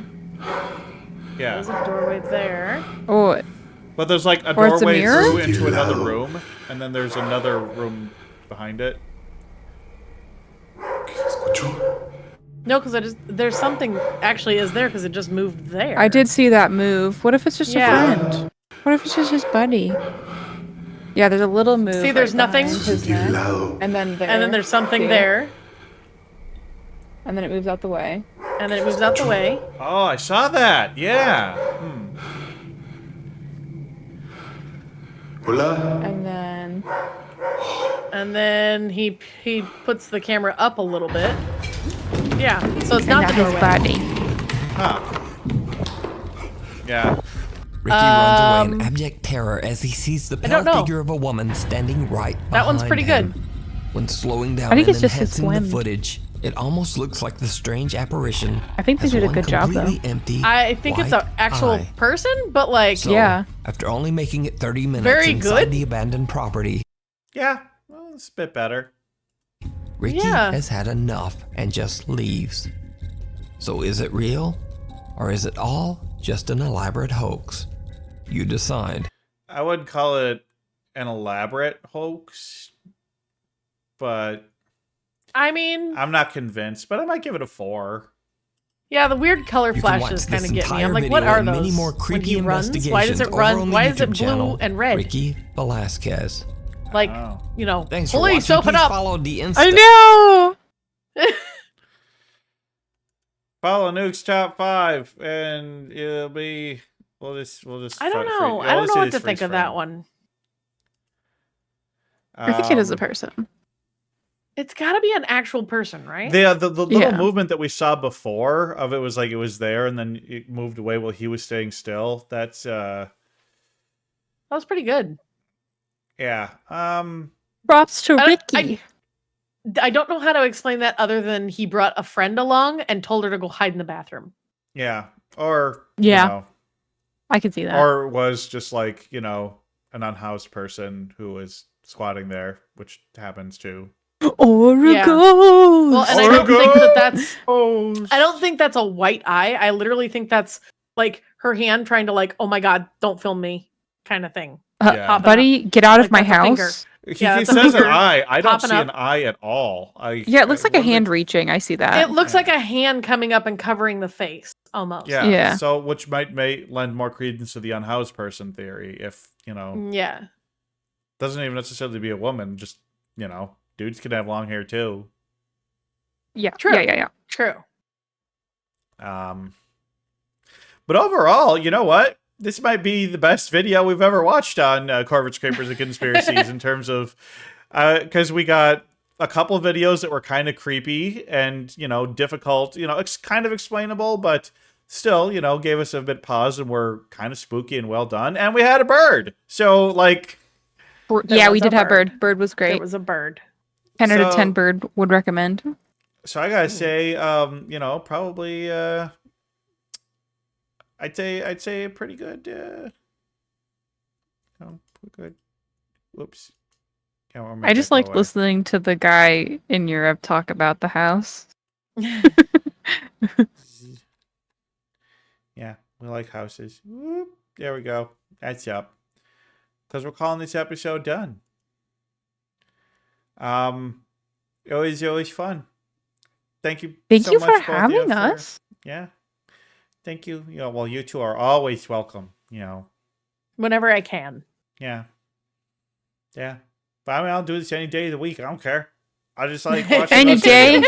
There's Yeah. a doorway there. Oh, But there's, like, a Or it's a doorway mirror? through into another room, and then there's another room behind it. No, because there's something actually is there because it just moved there. I did see that move. What if it's just a friend? What if it's just his buddy? Yeah, there's a little move. See, there's nothing. behind his neck, and then there. And then there's something See? there. And then it moves out the way. And then it moves out the way. Oh, I saw that. Yeah. Hola. And then he puts the camera up a little bit. Yeah, so it's not the doorway. His body. Huh. Yeah. Ricky runs away in abject terror as he sees the don't pale know. figure of a woman standing right behind That one's pretty him. good. When slowing down I think and it's just his enhancing the swim. footage, it almost looks like the strange apparition. I think they has did a one good job, though. completely empty, I think it's white an actual eye. person, but like, So, Yeah. after only making it 30 minutes Very inside good. the abandoned property, Yeah. Well, it's a bit better. Ricky Yeah. has had enough and just leaves. So is it real? Or is it all just an elaborate hoax? You decide. I would call it an elaborate hoax, but I mean, I'm not convinced. But I might give it a 4. yeah, the weird color You can watch flashes this kind of get me. entire I'm like, what video are and those? many more When creepy he runs, investigations why does it over on run? the Why is it YouTube blue channel, and red? Ricky Velasquez. Like, Oh. you know, Thanks for police, watching. open Please up. follow the Insta. I know. Follow Nuke's top 5, and it'll be. We'll just. I don't know. I don't know what to think of that one. I think it is a person. It's got to be an actual person, right? The little Yeah. movement that we saw before of it was like it was there and then it moved away while he was staying still. That's That was pretty good. yeah. Props to I- Ricky. I don't know how to explain that other than he brought a friend along and told her to go hide in the bathroom. Yeah. Or Yeah. you know, I can see that. or was just like, you know, an unhoused person who was squatting there, which happens too. Or a Yeah. ghost. Well, and I Or don't a think that that's. ghost. I don't think that's a white eye. I literally think that's like her hand trying to like, oh my god, don't film me, kind of thing. Yeah. Popping buddy, get out of Like, my that's a finger. house. He Yeah, that's a says an finger eye. I don't popping see up. an eye at all. Yeah, it looks like a what do we- hand reaching. I see that. It looks like a hand coming up and covering the face, almost. Yeah. Yeah. So, which may lend more credence to the unhoused person theory. If you know, Yeah. doesn't even necessarily be a woman. Just you know, dudes can have long hair too. Yeah. True. Yeah. True. But overall, you know what? This might be the best video we've ever watched on Corvids, Creepers, and Conspiracies in terms of because we got a couple videos that were kind of creepy and you know difficult, you know, it's kind of explainable, but still, you know, gave us a bit pause and were kind of spooky and well done. And we had a bird, so like, Yeah, was we a did have bird. bird. Bird was There great. was a bird. 10 out of So- 10 bird would recommend. so I gotta say, you know, probably, I'd say pretty good. Good. Whoops. Can't remember I just that liked away. listening to the guy in Europe talk about the house. Yeah, we like houses. Whoop. There we go. That's up. Because we're calling this episode done. It was fun. Thank you. Thank so you much, for both of you, having us. Yeah. Thank you. You know, well, you two are always welcome. You know. Whenever I can. Yeah. Yeah. But I mean, I'll do this any day of the week. I don't care. I just like watching Any those day? videos.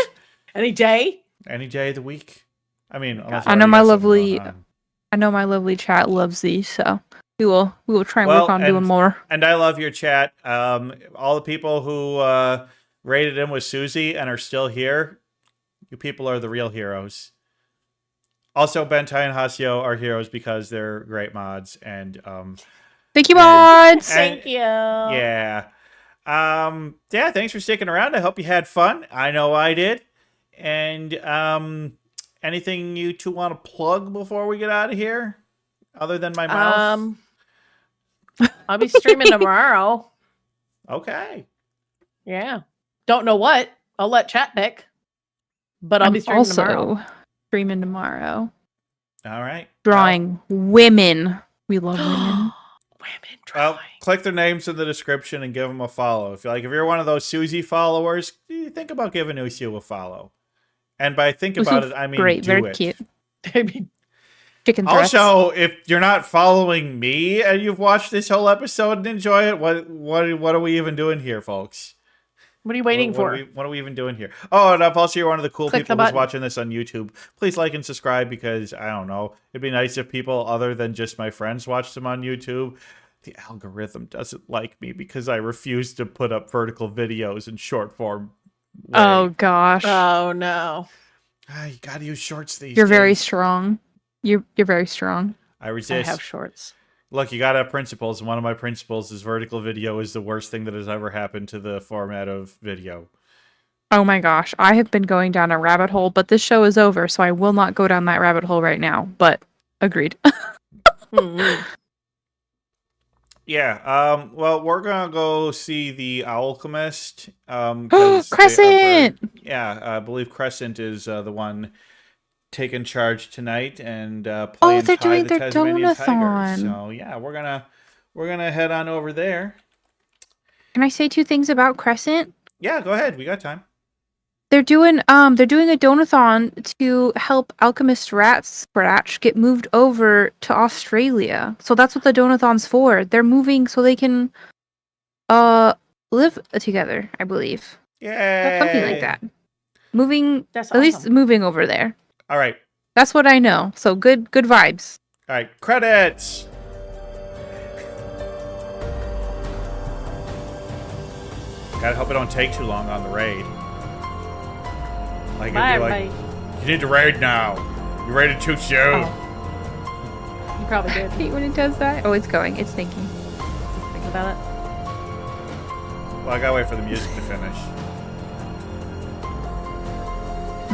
Any day? Any day of the week. I mean, unless I know already my got something going lovely- on. I know my lovely chat loves these, so we will try and Well, work on doing more. And I love your chat. All the people who rated him with Suzy and are still here, you people are the real heroes. Also, Bentai and Hasio are heroes because they're great mods. And Thank you, and- mods. Thank you. yeah. Yeah, thanks for sticking around. I hope you had fun. I know I did. And anything you two want to plug before we get out of here, other than my mouth? I'll be streaming tomorrow. Okay. Yeah. Don't know what. I'll let chat pick. But I'll be streaming tomorrow. Streaming tomorrow. All right. Drawing women. We love women. Women drawing. Well, click their names in the description and give them a follow. If you're one of those Suzy followers, think about giving Usu a follow. And by think about it, I mean great, do very it. cute. I mean, chicken threats. Also, if you're not following me and you've watched this whole episode and enjoy it, what are we even doing here, folks? What are you waiting for? What are we even doing here? Oh, and if also you're one of the cool Click people the who's button. watching this on YouTube, please like and subscribe because, I don't know, it'd be nice if people other than just my friends watched them on YouTube. The algorithm doesn't like me because I refuse to put up vertical videos in short form way. Oh gosh. Oh no. You gotta use shorts these You're days. very strong. You're very strong. I resist. I have shorts. Look, you gotta have principles, and one of my principles is vertical video is the worst thing that has ever happened to the format of video. Oh my gosh. I have been going down a rabbit hole, but this show is over, so I will not go down that rabbit hole right now. But agreed. Mm-hmm. Yeah, well, we're gonna go see the Alchemist. Crescent! I believe Crescent is the one taking charge tonight and playing they're Ty doing the their Tasmanian Tiger. donathon. So yeah, we're gonna head on over there. Can I say 2 things about Crescent? Yeah, go ahead. We got time. They're doing a donathon to help Alchemist Rat Scratch get moved over to Australia. So that's what the donathon's for. They're moving so they can live together, I believe. Yeah, Something like that. Moving That's at least awesome. moving over there. All right, That's what I know. So good vibes. all right. Credits. Gotta hope it don't take too long on the raid. Like, Bye, it'd be like, everybody. you need to raid now. You raided too soon. You probably did. I hate when it does that. Oh, it's going. It's thinking. Think about it. Well, I gotta wait for the music to finish.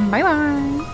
Bye bye.